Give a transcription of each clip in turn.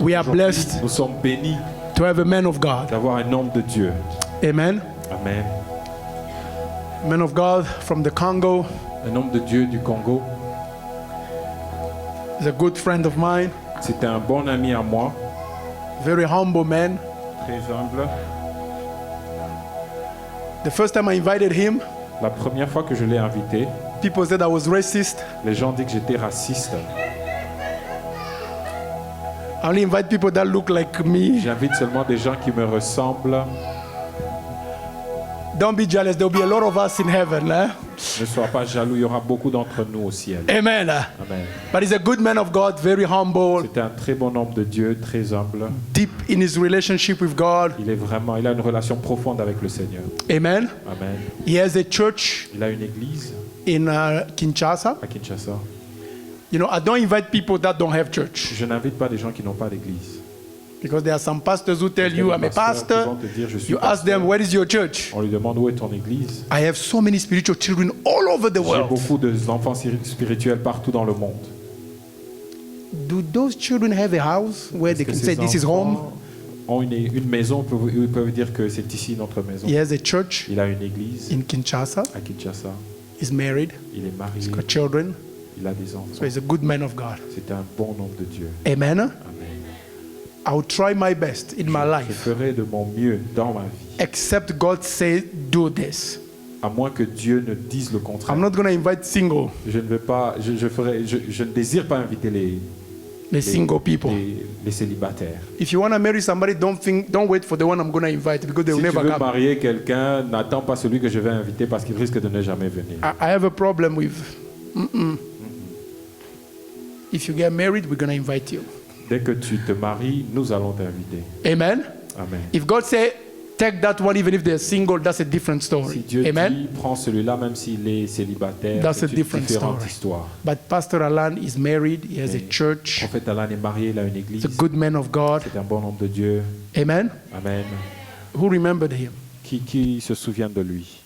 We are blessed Nous sommes bénis to have a man of God. d'avoir un homme de Dieu. Amen. Amen. Man of God from the Congo. Un homme de Dieu du Congo. He's a good friend of mine. C'était un bon ami à moi. Very humble man. Très humble. The first time I invited him, La première fois que je l'ai invité, people said I was racist. les gens disent que j'étais raciste. I only invite people that look like me. J'invite seulement des gens qui me ressemblent. Don't be jealous. There will be a lot of us in heaven. Ne sois pas jaloux, il y aura beaucoup d'entre nous au ciel. Amen. Amen. But he's a good man of God, very humble, C'était un très bon homme de Dieu, très humble. deep in his relationship with God. Il a une relation profonde avec le Seigneur. Amen. Amen. He has a church Il a une église in Kinshasa. à Kinshasa. You know, I don't invite people that don't have church Je n'invite pas des gens qui n'ont pas d'église. because there are some pastors who tell Il y a you, des I'm a pasteurs qui pastor. vont te dire, je suis You ask pasteur. them, where is your church? On lui demande où est ton église. I have so many spiritual children all over the J'ai world. beaucoup d'enfants spirituels partout dans le monde. Do those children have a house where they Est-ce can que say, ces this is home? enfants ont une maison où ils peuvent dire que c'est ici notre maison. He has a church Il a une église in Kinshasa. à Kinshasa. He's married. Il est marié. He's got children. Il a des enfants. So he's a good man of God. C'est un bon homme de Dieu. Amen. Amen. I will try my best in my Je life, ferai de mon mieux dans ma vie, except God say, do this. à moins que Dieu ne dise le contraire. I'm not going to invite single, Je ne vais pas, je ne désire pas inviter the single people. les célibataires. If you want to marry somebody, don't wait for the one I'm going to invite because they will Si tu never veux come. marier quelqu'un, n'attends pas celui que je vais inviter parce qu'il risque de ne jamais venir. I have a problem with. If you get married, we're going to invite you. Dès que tu te maries, nous allons t'inviter. Amen. Amen. If God say, take that one, even if they're single, that's a different Si story. Dieu Amen. dit, prends celui-là même s'il est célibataire, That's a c'est une different différente story. histoire. But Pastor Alan is married. He has a Mais church. Le prophète Alan est marié, il a une église. He's a good man of God. C'est un bon homme de Dieu. Amen. Amen. Who remembered him? Qui se souvient de lui?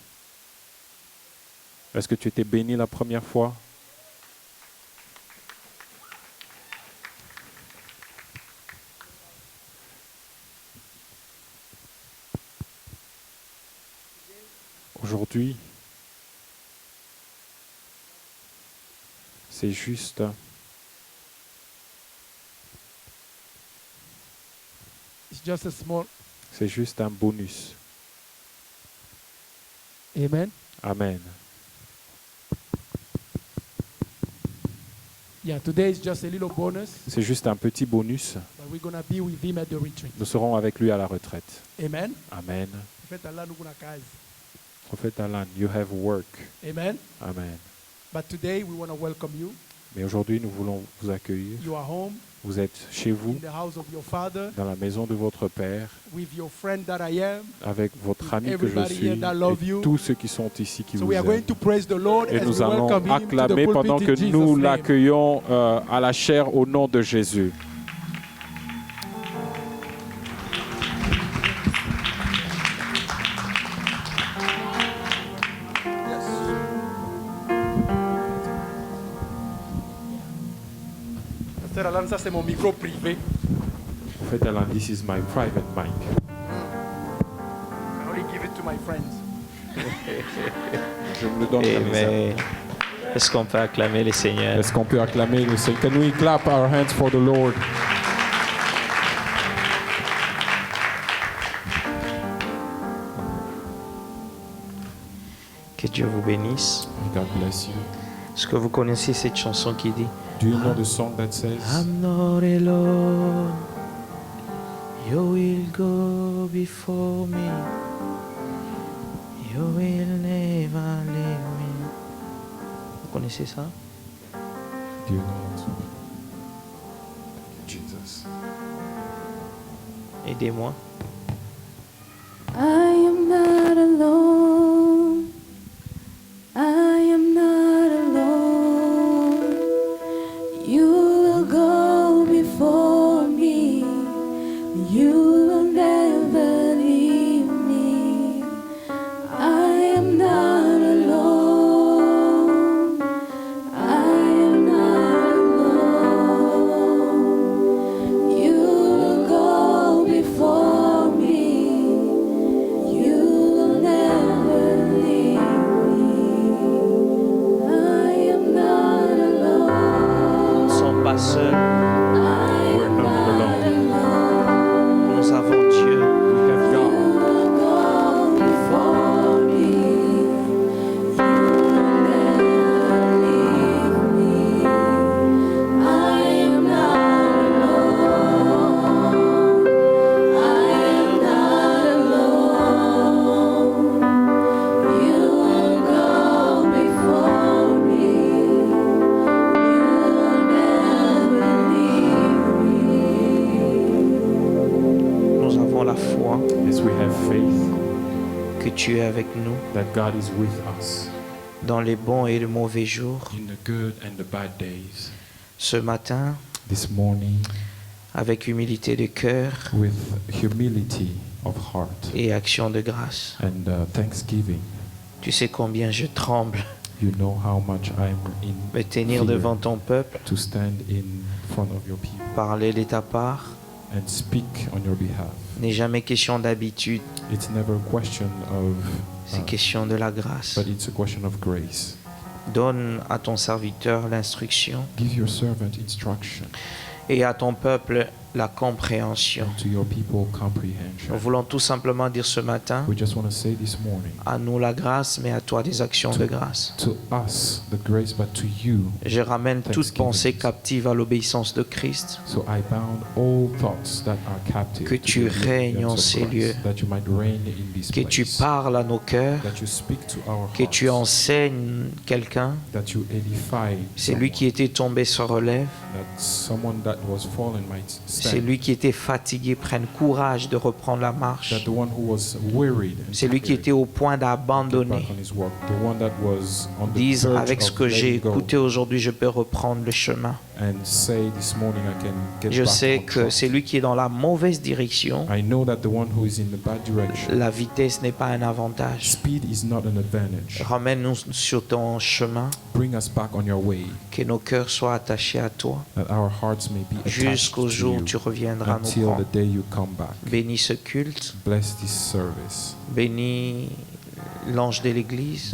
Est-ce que tu étais béni la première fois? Aujourd'hui, c'est juste It's just a small. un bonus. Amen. Amen. Yeah, today is just a little bonus, C'est juste un petit bonus. but we're going to be with him at the retreat. Nous serons avec lui à la retraite. Amen. Amen. Prophet Allah nukuna kazi. Prophète Alan, you have work. Amen. Amen. But today we want to welcome you. Mais aujourd'hui, nous voulons vous accueillir. You are home Vous êtes chez vous, in the house of your father dans la maison de votre Père, with your friend that I am. avec votre ami que je Everybody suis, here that love et you. tous ceux qui sont ici qui So vous we are going aiment. to praise the Lord Et as nous we allons welcome him to the acclamer pulpit pendant in que Jesus' nous name. l'accueillons à la chair au nom de Jésus. Pasteur Alan, ça c'est mon micro privé. Prophète Alan, this is my private mic. I only give it to my friends. Je me le donne comme ça. Amen. Est-ce qu'on peut acclamer le Seigneur? Est-ce qu'on peut acclamer le Seigneur? Can we clap our hands for the Lord? Que Dieu vous bénisse. God bless you. Est-ce que vous connaissez cette chanson qui dit Do you know the song that says, I'm not alone, you will go before me, you will never leave me. Vous connaissez ça? Do you know it? Thank you, Jesus. Aidez-moi. I am not alone. I am not alone. You will go before me. You will never leave me. I am not alone. I am not alone. You pas seul. We're not alone. Nous avons Dieu. We have God. Before me, you never leave me. I am not alone. I am not alone. You will go before me. You never leave me. Nous avons la foi Yes, we have faith que tu es avec nous that God is with us dans les bons et les mauvais jours. in the good and the bad days. Ce matin, This morning, avec humilité de cœur with humility of heart et action de grâce. and thanksgiving, Tu sais combien je tremble you know how much I'm in de tenir fear devant ton peuple, to stand in front of your people parler de ta part. and speak on your behalf. N'est jamais question d'habitude, It's never a question of, c'est question de la grâce. but it's a question of grace. Donne à ton serviteur l'instruction Give your servant instruction, et à ton peuple la compréhension. and to your people comprehension. Nous voulons tout simplement dire ce matin, We just want to say this morning, à nous la grâce, mais à toi des actions de grâce. to us the grace, but to you. Je ramène toute Thanksgiving. pensée captive à l'obéissance de Christ. So I bound all thoughts that are captive Que to tu the règnes en obedience of ces Christ, lieux. that you might reign in this Que tu place, parles à nos cœurs, that you speak to our que tu hearts, enseignes quelqu'un. that you edify C'est lui qui était tombé se relève. that someone that was fallen might C'est stand, lui qui était fatigué prenne courage de reprendre la marche. that the one who was wearied and C'est lui qui tired était au point get back d'abandonner. on his work, the one that was on the Dise, verge avec ce of que j'ai letting go, écouté aujourd'hui, je peux reprendre le chemin. and say this morning I can get Je back sais on que track. c'est lui qui est dans la mauvaise direction. I know that the one who is in the bad direction, La vitesse n'est pas un avantage. speed is not an advantage. Ramène-nous sur ton chemin, Bring us back on your way, que nos cœurs soient attachés à toi, that our hearts may be attached jusqu'au to jour où you tu reviendras nous until prendre. the day you come back. Bénis ce culte, Bless this service. bénis l'ange de l'Église,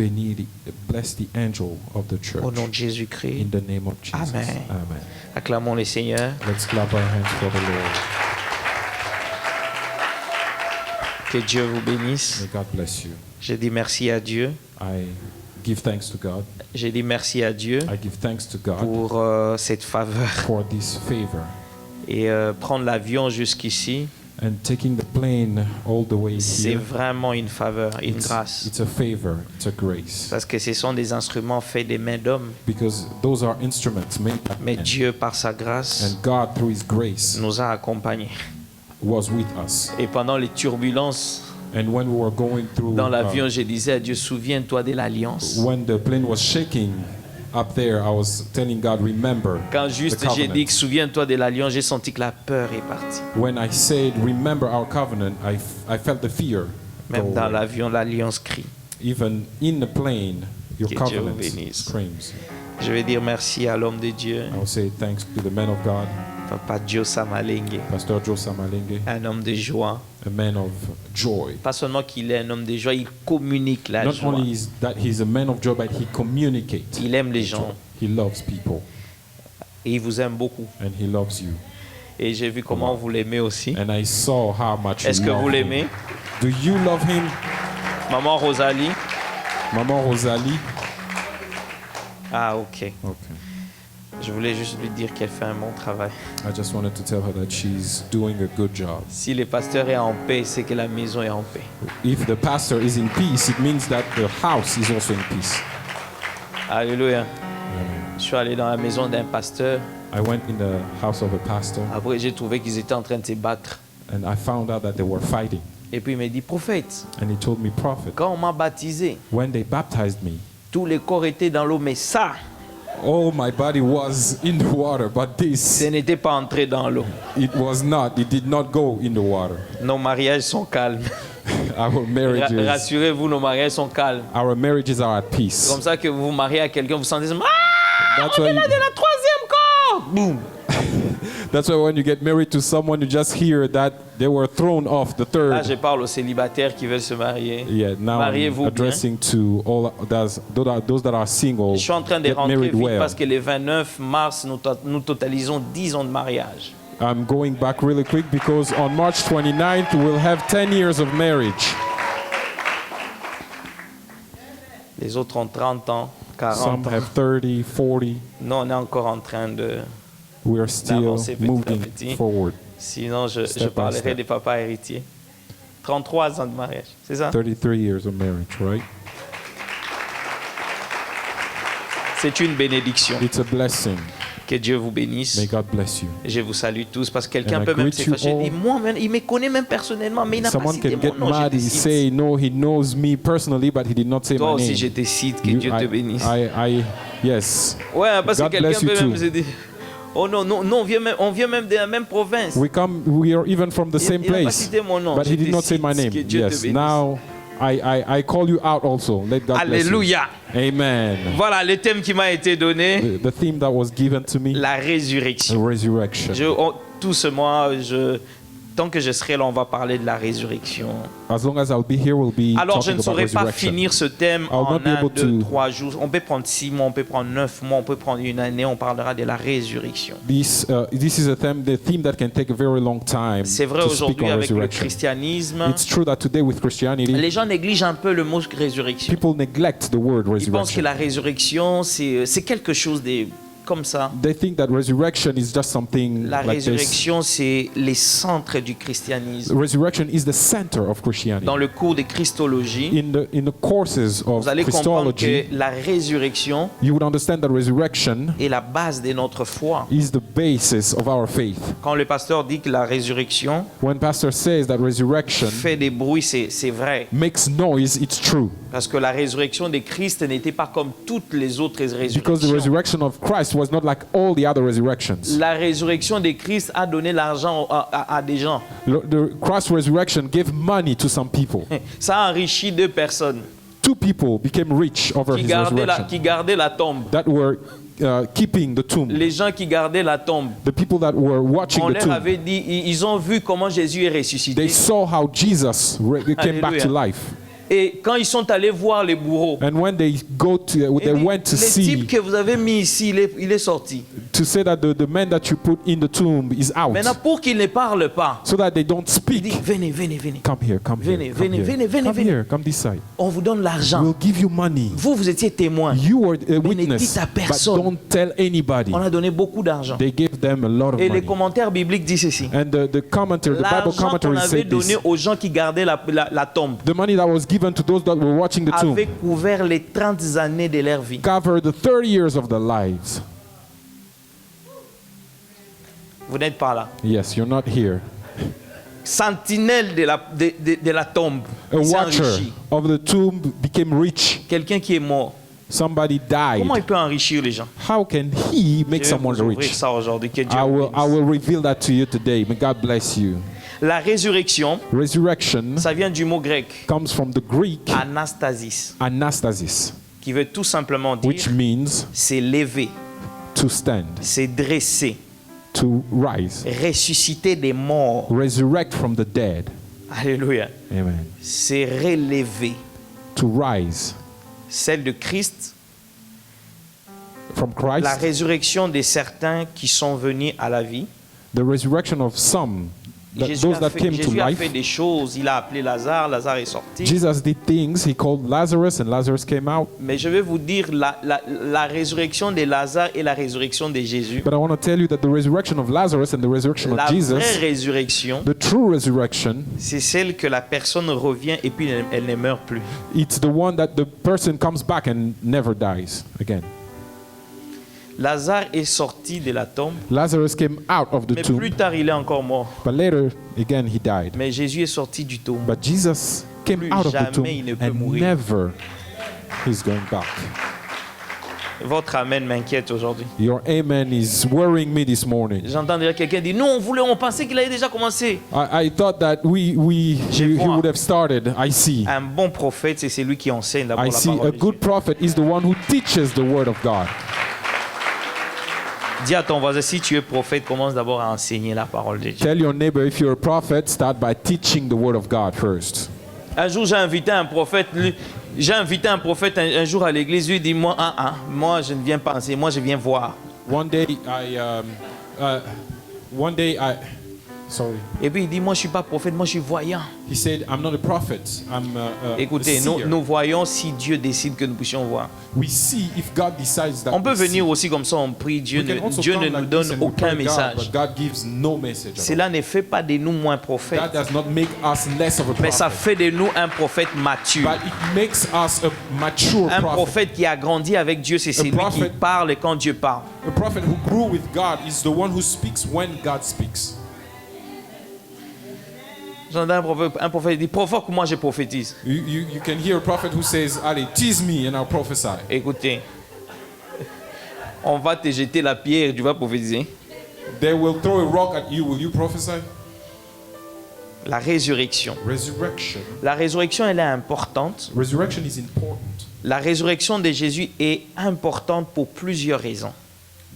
Bless the angel of the church. au nom de In Jésus-Christ. the name of Jesus. Amen. Amen. Acclamons les Seigneurs. Let's clap our hands for the Lord. Que Dieu vous bénisse. May God bless you. Je dis merci à Dieu. I give thanks to God. Je dis merci à Dieu I give thanks to God pour cette faveur. for this favor. Et prendre l'avion jusqu'ici, And taking the plane all the way c'est here, vraiment une faveur, une grâce. it's a favor, it's a grace. Parce que ce sont des instruments faits des mains d'hommes. Because those are instruments made by Mais men. Dieu, par sa grâce, And God, through His grace, nous a accompagnés. was with us. Et pendant les turbulences And when we were going through, dans l'avion, je disais à Dieu, souviens-toi de l'alliance. when the plane was shaking up there, I was telling God, remember Quand the juste j'ai dit covenant. que souviens-toi de l'alliance, j'ai senti que la peur est partie. When I said, remember our covenant, I felt the fear. Même go dans away. l'avion, l'alliance crie. Even in the plane, your Que Dieu vous covenant bénisse. screams. Je vais dire merci à l'homme de Dieu, I will say thanks to the man of God, Papa Joe Samalenge, Pastor Joe Samalenge, un homme de joie. a man of joy. Pas seulement qu'il est un homme de joie, il communique la Not joie. only is that he's a man of joy, but he communicates. Il aime les gens He loves people, et il vous aime beaucoup. and he loves you. Et j'ai vu comment vous l'aimez aussi. And I saw how much Est-ce you que love vous him. l'aimez? Do you love him? Maman Rosalie? Maman Rosalie? Ah, ok. Okay. Je voulais juste lui dire qu'elle fait un bon travail. I just wanted to tell her that she's doing a good job. Si le pasteur est en paix, c'est que la maison est en paix. If the pastor is in peace, it means that the house is also in peace. Alléluia. Amen. Je suis allé dans la maison d'un pasteur. I went in the house of a pastor, Après, j'ai trouvé qu'ils étaient en train de se battre. and I found out that they were fighting. Et puis il m'a dit, prophète, And he told me, prophet, quand on m'a baptisé, when they baptized me, tous les corps étaient dans l'eau, mais ça, all my body was in the water, but ce this, n'était pas entré dans l'eau. it was not. It did not go in the water. Nos mariages sont calmes. Our marriages, Rassurez-vous, nos mariages sont calmes. our marriages are at C'est peace. comme ça que vous vous mariez à quelqu'un, vous sentez, ah, That's on why est là de la troisième corps. Boum. That's why when you get married to someone, you just hear that they were thrown off the Là, third. je parle aux célibataires qui veulent se marier. Yeah, now I'm Mariez-vous bien. addressing to all those that are single. Je suis en train de Get rentrer married vite well. parce que le 29 mars, nous totalisons 10 ans de mariage. I'm going back really quick because on March 29th we'll have 10 years of marriage. Les autres ont 30 ans, 40 Some ans. have 30, 40. Nous, on est encore en train de... We are still D'avancer petit à moving petit. forward. Sinon, je Step by parlerai step. des papas héritiers. 33 ans de mariage, c'est ça? 33 years of marriage, right? C'est une bénédiction. It's a blessing. Que Dieu vous bénisse. May God bless you. Je vous salue tous parce que quelqu'un And I peut même greet se you fâcher. all. Et moi, il me connaît même personnellement, mais il n'a pas Someone cité can mon get nom. Je mad. te He cite. say, no, he knows me personally, but he did not say Toi my aussi, name. je te cite. Que You- Dieu te bénisse. Yes. Ouais, parce que God quelqu'un bless you peut même too. se dire, oh non, on vient même de la même province. We are even from the same Il n'a pas place. cité mon nom. But Je he did te not say cite. my name. Que Dieu te Yes. bénisse. Now I call you out also. Let God bless you. Alléluia. Amen. Voilà le thème qui m'a été donné, The theme that was given to me, la résurrection. resurrection. Tout ce mois, tant que je serai là, on va parler de la résurrection. As long as I'll be here, we'll be Alors, je talking ne about saurais pas resurrection. finir ce thème I'll en not be 1, able 2, to- 3 jours. On peut prendre 6 mois, on peut prendre 9 mois, on peut prendre une année. On parlera de la résurrection. This is the theme that can take a very long time C'est vrai to speak aujourd'hui on avec le resurrection. christianisme. It's true that today with Christianity, Les gens négligent un peu le mot résurrection. people neglect the word Ils pensent que resurrection. la résurrection, c'est quelque chose de comme ça. They think that resurrection is just something La like this. résurrection, c'est les centres du christianisme. Resurrection is the center of Christianity. Dans le cours de Christologie, In the courses of vous allez comprendre Christology, que la résurrection you would understand that resurrection est la base de notre foi. is the basis of our faith. Quand le pasteur dit que la résurrection When pastor says that resurrection fait des bruits, c'est vrai. makes noise, it's true. Parce que la résurrection de Christ n'était pas comme toutes les autres Because the résurrections. resurrection of Christ was not like all the other resurrections. La résurrection de Christ a donné l'argent à des gens. The Christ resurrection gave money to some people. Ça a enrichi 2 personnes Two people became rich over his resurrection qui gardaient la tombe. that were keeping the tomb. Les gens qui gardaient la tombe, The people that were watching on the leur tomb, avait dit, ils ont vu comment Jésus est ressuscité. they saw how Jesus came back to Alléluia. life. Et quand ils sont allés voir les bourreaux, And when they went to le type see que vous avez mis ici, il est sorti. to say that the man that you put in the tomb is out, Maintenant, pour qu'il ne parle pas, so that they don't il speak. dit, venez, venez, venez. Come here, come Venez, here, come venez, here, venez, venez, come venez. here, come this side. On vous donne l'argent. We'll give you money. Vous étiez témoin. You were a Mais ne witness, dites à but personne. don't tell anybody. On a donné beaucoup d'argent. They gave them a lot of Et les money. commentaires bibliques disent ceci. And the commentary, the Bible L'argent qu'on commentary avait said donné this. aux gens qui gardaient la tombe The money that was given to those that were watching the tomb avait couvert les 30 années de leur vie. covered the 30 years of their lives. Vous n'êtes pas là. Yes, you're not here. Sentinelle de la tombe. A Il s'est watcher enrichi. of the tomb became rich. Quelqu'un qui est mort. Somebody Comment il died. peut enrichir les gens? How can he make Je vais someone vous ouvrir rich? ça aujourd'hui. Que Dieu I vous will bénisse. reveal that to you today. May God bless you. La résurrection, Resurrection ça vient du mot grec comes from the Greek anastasis, anastasis, qui veut tout simplement which dire means c'est lever, to stand, c'est dresser, to rise, ressusciter des morts. resurrect from the dead. Alléluia. Amen. C'est relever. To rise Celle de Christ, from la Christ, résurrection de certains qui sont venus à la vie. the resurrection of some, Jésus those a that fait, came to Jésus a life. fait des choses. Il a appelé Lazare, Lazare est sorti. Jesus did things. He called Lazarus, and Lazarus came out. Mais je vais vous dire, la résurrection de Lazare et la résurrection de Jésus, But I want to tell you that the resurrection of Lazarus and the resurrection la of vraie Jesus, résurrection, the true resurrection, c'est celle que la personne revient et puis elle ne meurt plus. it's the one that the person comes back and never dies again. Lazare est sorti de la tombe, Lazarus came out of the mais tomb, plus tard il est encore mort. but later again he died. Mais Jésus est sorti du tombe. But Jesus came Plus out of the tomb jamais il ne peut and mourir. never he's going back. Votre amen m'inquiète aujourd'hui. Your amen is worrying me this morning. J'entends déjà quelqu'un dire, non, on pensait qu'il avait déjà commencé. I thought that he vois. would have started. I see. Un bon prophète, c'est celui qui enseigne d'abord I la see parole a de good Dieu. prophet is the one who teaches the word of God. Dis à ton voisin, si tu es prophète, commence d'abord à enseigner la parole de Dieu. Tell your neighbor if you're a prophet, start by teaching the word of God first. Un jour, j'ai invité un prophète. Un jour à l'église. Lui dit, moi, moi, je ne viens pas enseigner. Moi, je viens voir. One day sorry. Et puis il dit, moi, je suis pas prophète. Moi, je suis voyant. He said, I'm not a prophet. I'm a Écoutez, seer. nous voyons si Dieu décide que nous puissions voir. We see if God decides that On peut we see. venir aussi comme ça, on prie. Dieu We can also ne come nous like donne this and we aucun pray God, message. but God gives no message at all. Cela ne fait pas de nous moins prophètes, That does not make us less of a mais ça prophet. fait de nous un prophète mature. But it makes us a mature Un prophet. prophète qui a grandi avec Dieu, c'est celui qui prophet- parle quand Dieu parle. A prophet who grew with God is the one who speaks when God speaks. J'entends un prophète dit, provoque-moi, je prophétise. You can hear a prophet who says, allez, tease me and I'll prophesy. Écoutez, on va te jeter la pierre, tu vas prophétiser. They will throw a rock at you. Will you prophesy? La résurrection. Resurrection. La résurrection, elle est importante. Resurrection is important. La résurrection de Jésus est importante pour plusieurs raisons.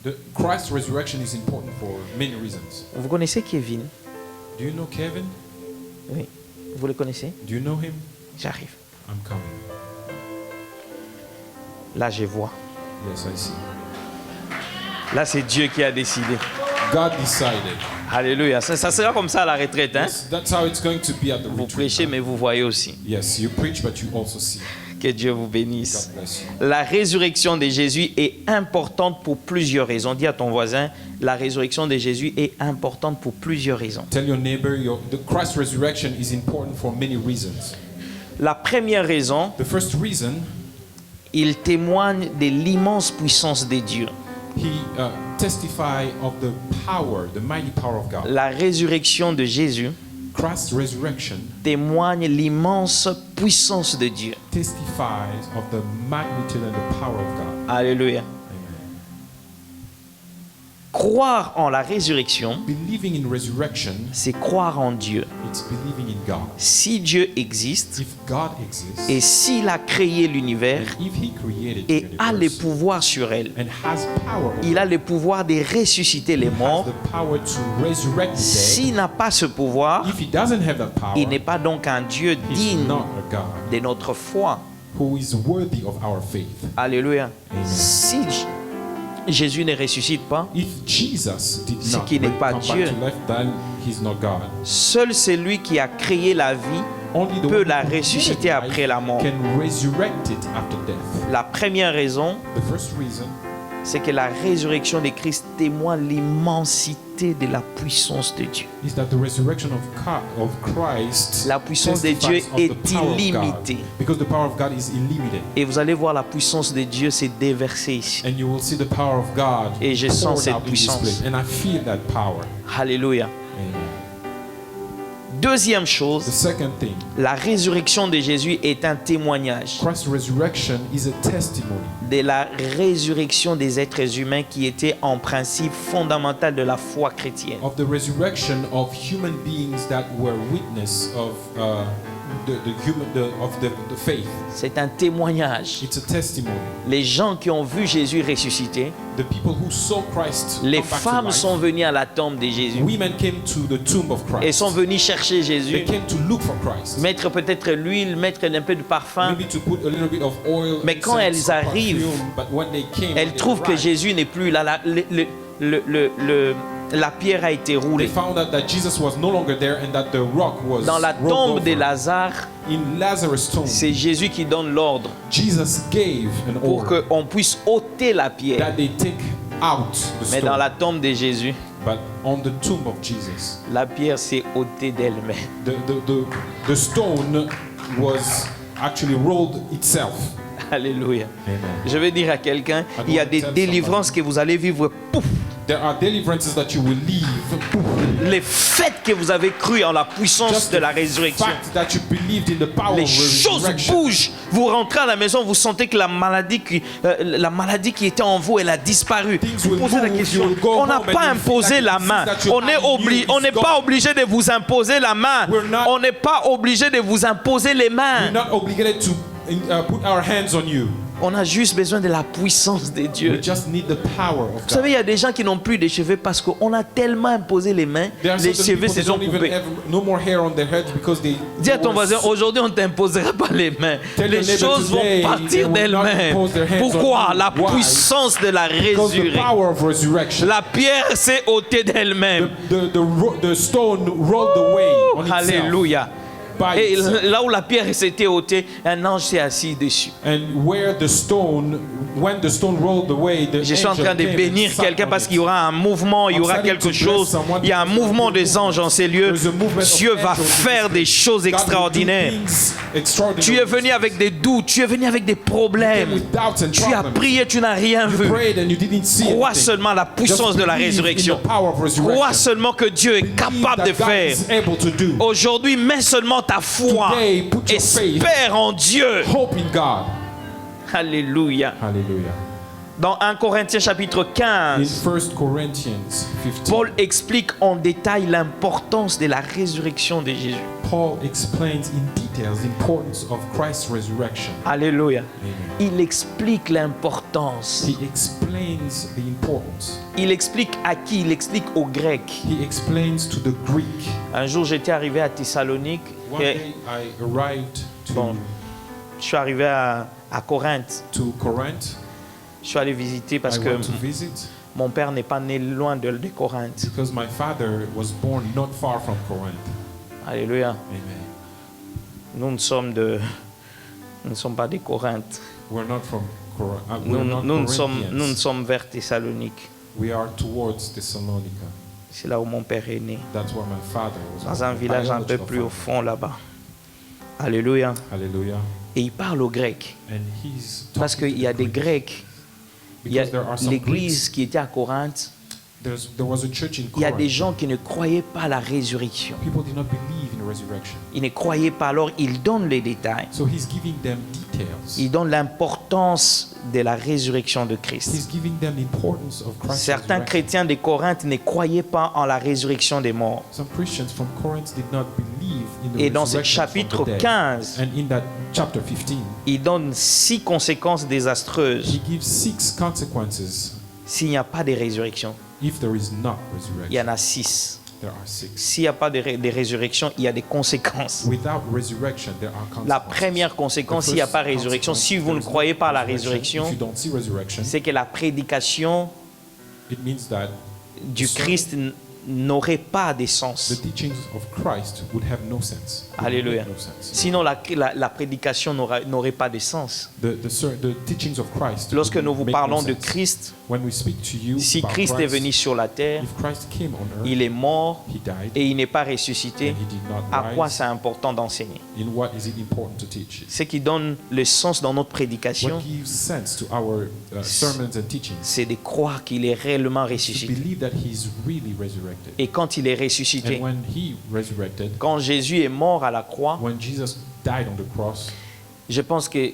The Christ's resurrection is important for many reasons. Vous connaissez Kevin? Do you know Kevin? Oui. Vous le connaissez? Do you know him? J'arrive. I'm coming. Là, je vois. Yes, I see. Là, c'est Dieu qui a décidé. God decided. Alléluia. Ça sera comme ça à la retraite. Hein? Yes, that's how it's going to be at the Vous retreat. prêchez, mais vous voyez aussi. Yes, you preach, but you also see. Que Dieu vous bénisse. God bless you. La résurrection de Jésus est importante pour plusieurs raisons. Dis à ton voisin, la résurrection de Jésus est importante pour plusieurs raisons. Tell your neighbor, the Christ's resurrection is important for many reasons. La première raison, The first reason, il témoigne de l'immense puissance de Dieu. he testified of the power, the mighty power of God. La résurrection de Jésus Christ's resurrection témoigne l'immense puissance de Dieu. testifies of the magnitude and the power of God. Alléluia. Amen. Croire en la résurrection, Believing in resurrection, c'est croire en Dieu. it's believing in God. Si Dieu existe If God exists, et s'il a créé l'univers and if He created the et a le universe pouvoir sur elle, and has power, over il a le pouvoir de ressusciter les He has morts. the power to resurrect the dead. S'il n'a pas ce pouvoir, If He doesn't have that power, il n'est pas donc un Dieu He's digne not a God de notre foi. who is worthy of our faith. Alléluia. Amen. Si Jésus ne ressuscite pas, If Jesus did Ce not qui n'est pas come Dieu. back to life, then He's not God. seul celui qui a créé la vie Only the peut one la who ressusciter created après life la mort. can resurrect it after death. La première raison, The first reason c'est que la résurrection de Christ témoigne l'immensité de la puissance de Dieu. is that the resurrection of Christ La puissance de testifies Dieu of the est power of God, illimitée. because the power of God is unlimited. Et vous allez voir la puissance de Dieu se déverser ici. And you will see the power of God Et je sens poured cette out in this puissance. place. And I feel that power. Alléluia. Amen. Deuxième The chose, second thing, la résurrection de Jésus est un témoignage Christ's resurrection is a testimony de la résurrection des êtres humains qui était en principe fondamental de la foi chrétienne. of the resurrection of human beings that were witness of the faith. C'est un témoignage. It's a testimony. Les gens qui ont vu Jésus ressusciter, The people who saw Christ les come back to femmes life, sont venues à la tombe de Jésus women came to the tomb of et Christ. sont venues chercher They Jésus, came to look for Christ. mettre peut-être l'huile, mettre un peu de parfum. Maybe to put a little bit of oil. Mais quand incense, elles arrivent, perfume, but when they came, Elles when they trouvent que arrived, Jésus n'est plus là. La pierre a été they roulée. found out that Jesus was no longer there and that the rock was Dans la rolled tombe de over. Lazare, In Lazarus' tomb, c'est Jésus qui donne l'ordre Jesus gave an pour order qu'on puisse ôter la pierre. that they take out the Mais stone. dans la tombe de Jésus, But on the tomb of Jesus, la pierre s'est ôtée d'elle-même. the stone was actually rolled itself. Alléluia. Amen. Je vais dire à quelqu'un, il y a des délivrances que vous allez vivre. Pouf. There are deliverances that you will leave. Les faits que vous avez cru en la puissance Just de la the résurrection. fact that you believed in the power Les of choses resurrection. bougent. Vous rentrez à la maison, vous sentez que la maladie qui était en vous, elle a disparu. Things Vous will posez la move, question. you will go On n'a home and pas you feel imposé like la the main. disease that you On have n'est is pas gone. obligé de vous imposer la main. We're not- On n'est pas obligé de vous imposer les We're mains. not obligated to put our hands on you. On a juste besoin de la puissance de Dieu. We just need the power of Vous savez, il God. y a des gens qui n'ont plus de cheveux parce qu'on a tellement imposé les mains, There are les certain cheveux people se that sont don't even coupés. have no more hair on their heads because they. Dis à ton they voisin, were- aujourd'hui on ne t'imposera pas les mains. Tell Les your neighbor choses vont today, partir they will not d'elles-mêmes. impose their hands on Pourquoi? you. La Why? puissance de la Because the résurrection. power of resurrection. La pierre s'est ôtée d'elle-même. The stone rolled away on itself. Alléluia. By Et itself. là où la pierre s'était ôtée, un ange s'est assis dessus. And when the stone rolled away, the Je suis en angel train de came and bénir sat quelqu'un on parce it. qu'il y aura un mouvement, il y I'm aura starting quelque to bless chose. someone Il y a un because mouvement there's des anges en ces lieux. There's a movement of Dieu va angels in faire this des place. choses God will do extraordinaires. things extraordinary. Tu es venu avec des doutes, tu es venu avec des problèmes. with doubts and Tu as problems. prié, tu n'as rien You vu. prayed and you didn't see Crois anything. seulement la puissance Just de la believe in résurrection. the power of resurrection. Crois seulement que Dieu est Believe capable de that God faire. is able to do. Aujourd'hui, mets seulement ta foi. Today, put your faith. Espère en Dieu. Hope in God. Alléluia. Hallelujah. Dans 1 Corinthiens chapitre In 15, 1 Corinthians 15, Paul explique en détail l'importance de la résurrection de Jésus. Paul explains in details the importance of Christ's resurrection. Alléluia. Amen. Il explique l'importance. He explains the importance. Il explique à qui? Il explique aux Grecs. He explains to the Greek. Un jour, j'étais arrivé à Thessalonique. One Et, day I arrived bon, je suis arrivé à Corinthe. to Corinth. Je suis allé visiter parce I que went to visit mon père n'est pas né loin de Corinthe. because my father was born not far from Corinth. Alléluia. Amen. Nous ne sommes pas des Corinthe. We're not from Corinth. Nous, We're not nous Corinthians. sommes vers Thessalonique. We are towards Thessalonica. C'est là où mon père est né. That's where my father was Dans born. un village un peu Biological plus au father. fond là-bas. Alléluia. Hallelujah. Et il parle aux Grecs. And he's Parce talking to qu'il y a the des Greeks. Grecs. Il y a Because there are some l'église Greeks. qui était à Corinthe. There was a church in Il y a des Corinth. gens qui ne croyaient pas à la résurrection. People did not believe in resurrection. Ils ne croyaient pas, alors il donne les détails. So he's giving them details. Il donne l'importance de la résurrection de Christ. He's giving them the importance of Christ's Certains resurrection. chrétiens de Corinthe ne croyaient pas en la résurrection des morts. Some Christians from Corinth did not believe in the Et dans ce resurrection chapitre from the dead. 15, And in that chapter 15, il donne 6 conséquences désastreuses he gives 6 consequences s'il n'y a pas de résurrection. if there is not Il y en resurrection. a 6. There are 6. S'il n'y a pas de résurrection, il y a des conséquences. Without resurrection, there are consequences. La première conséquence, The s'il n'y a first pas de résurrection, consequence, si vous ne there is croyez no pas à la resurrection, résurrection, if you don't see resurrection, c'est que la prédication it means that du the sermon- Christ n'aurait pas de the sens. teachings of Christ would have no sense. It would Alléluia. make no sense. Sinon, la prédication n'aurait pas de sens. The teachings of Christ. Lorsque would nous vous make no parlons de sense. Christ, When we speak to you si about Christ est venu sur la terre, if Christ came on earth, il est mort he died, et il n'est pas ressuscité, and he did not à quoi rise, c'est important d'enseigner? in what is it important to teach? Ce qui donne le sens dans notre prédication, What gives sense to our sermons and teachings? c'est de croire qu'il est réellement To ressuscité. believe that he's really resurrected. Et quand il est ressuscité, And when he resurrected, quand Jésus est mort à la croix, when Jesus died on the cross, je pense que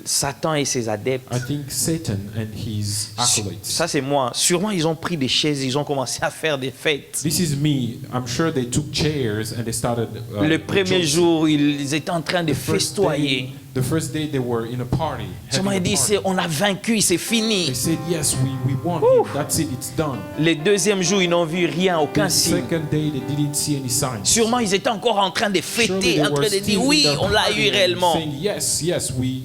Satan et ses adeptes, I think Satan and his acolytes. ça c'est moi, sûrement ils ont pris des chaises, ils ont commencé à faire des fêtes. This is me. I'm sure they took chairs and they started. Le premier rejoicing. jour, ils étaient en train de festoyer. The first day they were in a party. Sûrement having ils a disent, party. on a vaincu, c'est They fini. said, yes, we won. Him. That's it. It's done. Le deuxième jour, ils n'ont vu rien, aucun The signe. second day they didn't see any signs. Sûrement ils étaient encore en train de Surely fêter, they en train were de still dire, in oui, their on l'a party eu and réellement. saying, yes, we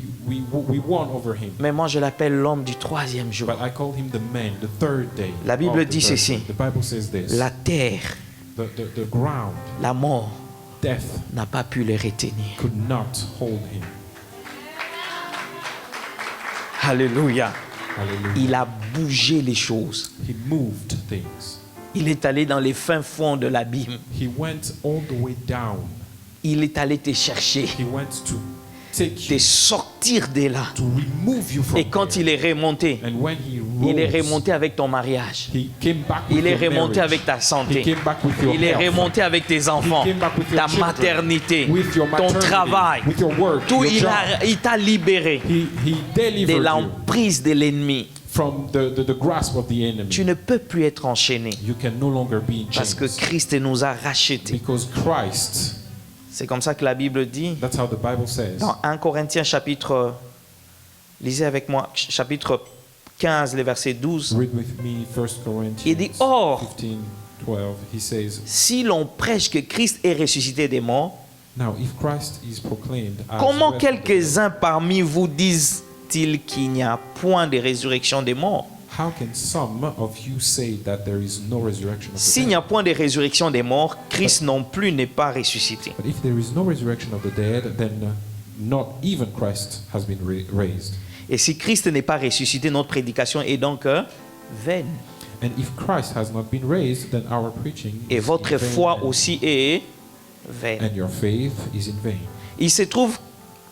won over him. Mais moi je l'appelle l'homme du troisième jour. But I call him the man, the third day. La Bible of the dit third ceci. day. The Bible says this. La terre, The ground, la mort death n'a pas pu le retenir. could not hold him. Alléluia. Hallelujah. Il a bougé les choses. He moved things. Il est allé dans les fins fonds de l'abîme. He went all the way down. Il est allé te chercher, He went to take te you, sortir de là. to remove you from Et quand there. il est remonté, And when he il est rose, remonté avec ton mariage. he came back with Il est your remonté marriage. avec ta He santé. came back with your Il est health. remonté avec tes enfants, He came back with your ta children, maternité, with your ton maternity, travail. with your work, Tout, your job. il t'a libéré He de delivered you l'emprise de l'ennemi. from the grasp of the enemy. Tu ne peux plus être enchaîné You can no longer be in parce que chains. Christ nous a rachetés. Because Christ, C'est comme ça que la Bible dit that's how the Bible says. dans 1 Corinthiens chapitre Lisez avec moi chapitre 15, le verset 12. Read with me 1 Corinthians Il dit, Or, 15, 12. He says, si l'on prêche que Christ est ressuscité des morts, now if Christ is proclaimed as comment resurrected, quelques-uns parmi vous disent-ils qu'il n'y a point de résurrection des morts? how can some of you say that there is no resurrection of the S'il dead? n'y a point de résurrection des morts, Christ non plus n'est pas ressuscité. But if there is no resurrection of the dead, then not even Christ has been raised. Et si Christ n'est pas ressuscité, notre prédication est donc vaine. And if Christ has not been raised, then our preaching Et is votre in vain, foi and- aussi est vaine. and your faith is in vain. Il se trouve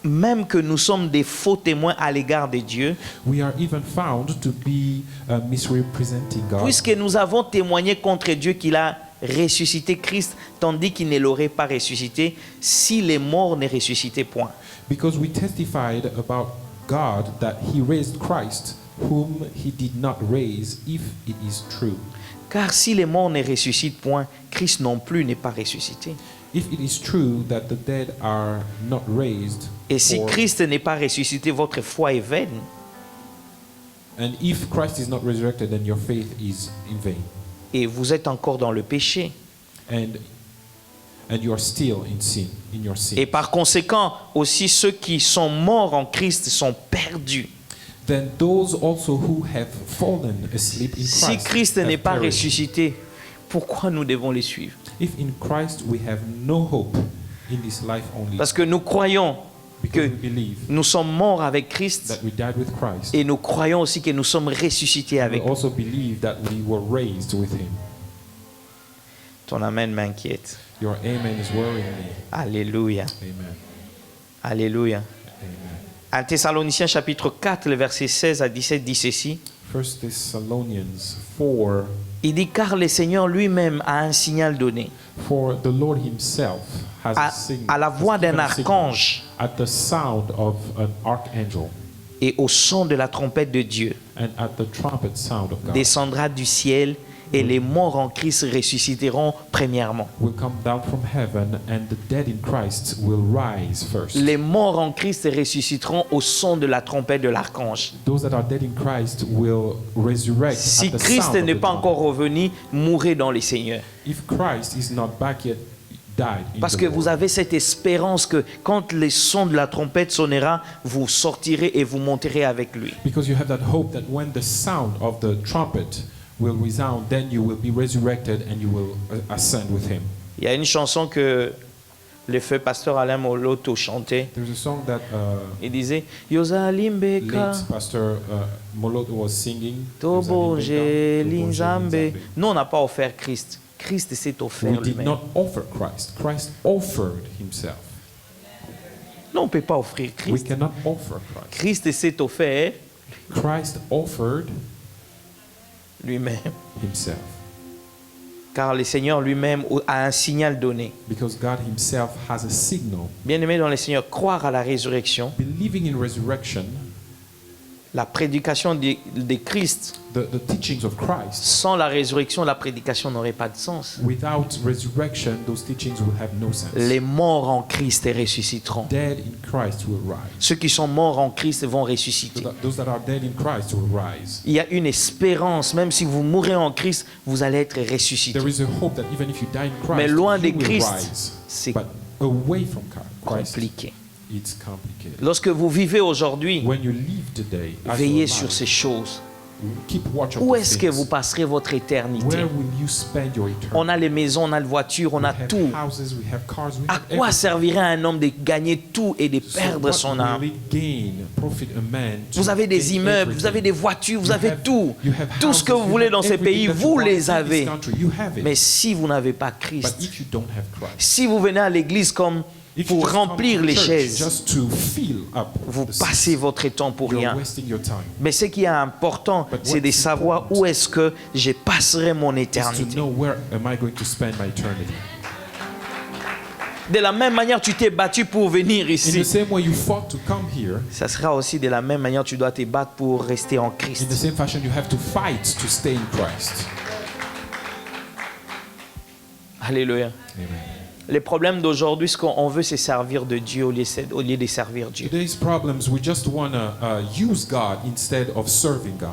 même que nous sommes des faux témoins à l'égard de Dieu, We are even found to be misrepresenting God, puisque nous avons témoigné contre Dieu qu'il a ressuscité Christ, tandis qu'il ne l'aurait pas ressuscité si les morts ne ressuscitaient point. because we testified about God that He raised Christ, whom He did not raise, if it is true. Car si les morts ne ressuscitent point, Christ non plus n'est pas ressuscité. If it is true that the dead are not raised, Et si or- Christ n'est pas ressuscité, votre foi est vaine. and if Christ is not resurrected, then your faith is in vain, Et vous êtes encore dans le péché. and you are still in sin, in your sin. Et par conséquent, aussi ceux qui sont morts en Christ sont perdus. Then those also who have fallen asleep in Si Christ, Christ have n'est pas perished. ressuscité, pourquoi nous devons les suivre? If in Christ we have no hope in this life only, Parce que nous croyons because que we believe nous sommes morts avec Christ that we died with Christ, et nous croyons aussi que nous sommes ressuscités we avec lui. also believe that we were raised with Him. Ton amen m'inquiète. Your amen is worrying me. Alléluia. Amen. Alléluia. Amen. 1 Thessaloniciens chapitre 4, le verset 16 à 17 dit ceci. 1 Thessalonians 4, Il dit car le Seigneur lui-même a un signal donné. for the Lord Himself has À la voix d'un archange at the sound of an archangel et au son de la trompette de Dieu, and at the trumpet sound of God descendra du ciel et les morts en Christ ressusciteront premièrement. will come down from heaven, and the dead in Christ will rise first. Les morts en Christ ressusciteront au son de la trompette de l'archange. Those that are dead in Christ will resurrect Si at the Christ sound of n'est the pas trumpet. encore revenu, mourrez dans le Seigneur. If Christ is not back yet, died in Parce the que Lord. vous avez cette espérance que quand le son de la trompette sonnera, vous sortirez et vous monterez avec lui. Because you have that hope that when the sound of the trumpet will resound, then you will be resurrected and you will ascend with Him. Il y a une chanson que le feu pasteur Alain Moloto chantait. There's a song that Il disait Yozalimbeka late Pastor Moloto was singing. Tobonge Tobonge Linzambe. Linzambe. Nous, on n'a pas offert Christ. Christ s'est offert We did lui-même. not offer Christ. Christ offered Himself. Non, on ne peut pas offrir We Christ. cannot offer Christ. Christ s'est offert Christ offered lui-même. Himself. Car le Seigneur lui-même a un signal donné. Because God Himself has a signal. Bien-aimé dans le Seigneur, croire à la résurrection, Believing in resurrection, la prédication de Christ, the teachings of Christ, sans la résurrection, la prédication n'aurait pas de sens. without resurrection, those teachings will have no sense. Les morts en Christ ressusciteront. Dead in Christ will rise. Ceux qui sont morts en Christ vont ressusciter. Those that are dead in Christ will rise. Il y a une espérance, même si vous mourrez en Christ, vous allez être ressuscité. There is a hope that even if you die in Christ, Mais loin you de will Christ, rise. c'est But away from Christ, compliqué. it's complicated. Lorsque vous vivez aujourd'hui, When you live today, as veillez you are sur alive, ces choses. keep watch of Où the est-ce que things. vous passerez votre éternité? Where will you spend your eternity? On a les maisons, on a les voitures, on a We have tout. houses, we have cars, we À have quoi everything. servirait un homme de gagner tout et de So perdre what son will âme? it gain, profit a man to Vous avez des gain immeubles, vous everything? avez des voitures, vous You avez have- tout. you have Tout ce que houses, vous you voulez have dans ces everything pays, that you vous want in les this avez. country. You have it. Mais si vous n'avez pas But Christ, if you don't have Christ, si vous venez à l'église comme if you pour just come remplir to les church chaises, just to fill up vous the passez seats, votre temps pour you're rien. wasting your time. Mais ce qui est important, But c'est de what's savoir important où est-ce que je passerai mon Is to éternité. know where am I going to spend my eternity. De la même manière, tu t'es battu pour venir In the ici. same way you fought to come here, Ça sera aussi de la même manière, tu dois te battre pour rester en in the Christ. same fashion you have to fight to stay in Christ. Alléluia. Amen. Les problèmes d'aujourd'hui, ce qu'on veut, c'est servir de Dieu au lieu de servir Dieu. Today's problems, we just want to use God instead of serving God.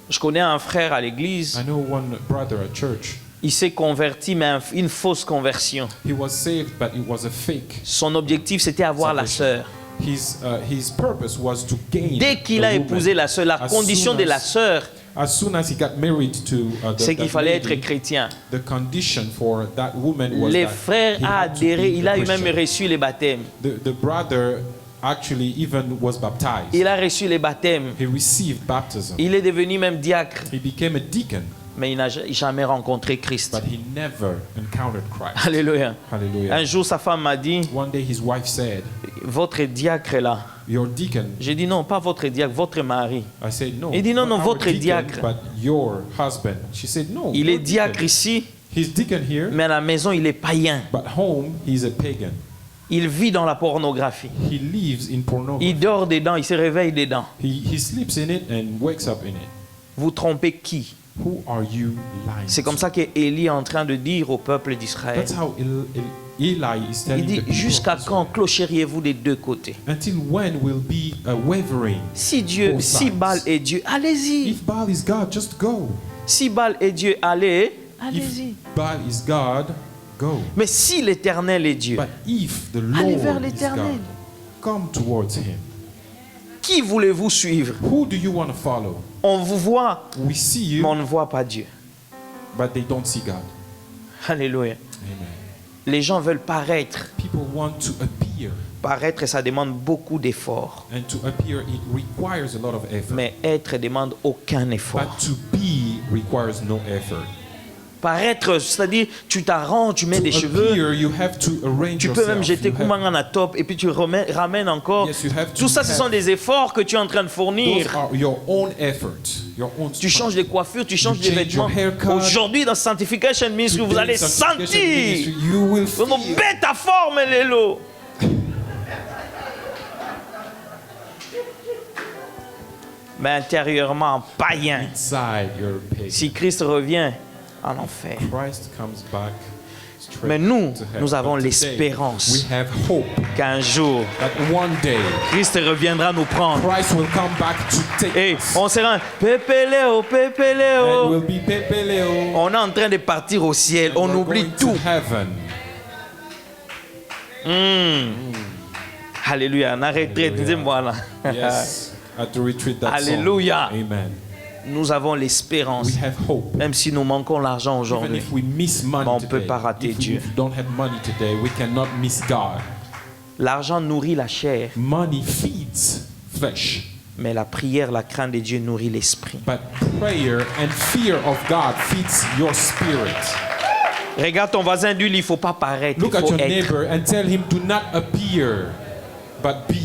Je connais un frère à l'église, I know one brother at church. il s'est converti, mais une fausse conversion. He was saved, but it was a fake. Son objectif, c'était avoir la sœur. His purpose was to gain. Dès qu'il a the woman. épousé la sœur, la As condition soon de la as- sœur, As soon as he got married to c'est qu'il that fallait lady, être chrétien. the condition for that woman was Les that frères he a had to adhéré, be il a a eu même Christian. reçu les baptêmes. The brother actually even was baptized. Il a reçu les baptêmes. He received baptism. Il est devenu même diacre, He became a deacon, mais il n'a jamais rencontré Christ. but he never encountered Christ. Alléluia. Hallelujah. Un jour, sa femme m'a dit, One day his wife said, votre diacre est là. "Your deacon." J'ai dit non, pas votre diacre, votre mari. I said, "No." Il dit, non, not non, our votre deacon, diacre. but your husband. She said, "No." Il your est diacre deacon. ici, He's deacon here, mais à la maison, il est païen. but home he's a pagan. Il vit dans la pornographie. He lives in pornography. Il dort dedans, il se réveille dedans. He sleeps in it and wakes up in it. Vous trompez qui? Who are you lying C'est comme to? ça qu'Élie est en train de dire au peuple d'Israël. That's how Eli is Il telling dit, the people jusqu'à of quand Israel. clocheriez-vous des deux côtés? Until when will be wavering? Si Dieu, Both si sides. Baal est Dieu, allez-y. If Baal is God, just go. Si Baal est Dieu, allez, If allez-y. Baal is God, go. Mais si l'Éternel est Dieu, But if the allez vers Lord is l'Éternel. God, come towards him. Qui voulez-vous suivre? Who do you want to follow? On vous voit, We see mais on you, ne voit pas Dieu. but they don't see God. Alléluia. Amen. Les gens veulent paraître. People want to appear, Paraître, ça demande beaucoup d'efforts. and to appear it requires a lot of effort. Mais être demande aucun effort. But to be requires no effort. Paraître, c'est-à-dire, tu t'arranges, tu mets To des cheveux. appear, you have to arrange Tu peux même yourself. jeter You have- Kumangana top et puis tu ramènes encore. Yes, you have to Tout ça, ce have- sont des efforts que tu es en train de Those fournir. are your own effort, your own Tu strength. changes de coiffure, tu changes de change vêtements. your haircut. Aujourd'hui, dans Sanctification Ministry, vous Today, allez sanctification ministry, sentir. you will Vraiment feel bête à forme, Lélo. Mais intérieurement, païen. inside your pain. Si Christ revient en enfer. Christ comes back straight Mais nous, to heaven. nous avons But today, l'espérance we have hope qu'un jour, that one day Christ reviendra nous prendre. Christ will come back to take Et us. on sera Pépéléo, And Pépéléo. we'll be Pepeleo. On est en train de partir au ciel. On We're oublie going tout. to heaven. Alléluia. En retraite, Alléluia. dis-moi là. Yes. At the retreat, that's all. Alléluia. Amen. Nous avons l'espérance. We have hope. Même si nous manquons l'argent Even aujourd'hui. if we miss money Mais on today, peut pas rater if Dieu. we don't have money today, we cannot miss God. L'argent nourrit la chair. Money feeds flesh, Mais la prière, la crainte de Dieu nourrit l'esprit. but prayer and fear of God feeds your spirit. Regarde ton voisin, lui, il ne faut pas paraître. Look Il at faut your être. neighbor and tell him, do not appear, but be.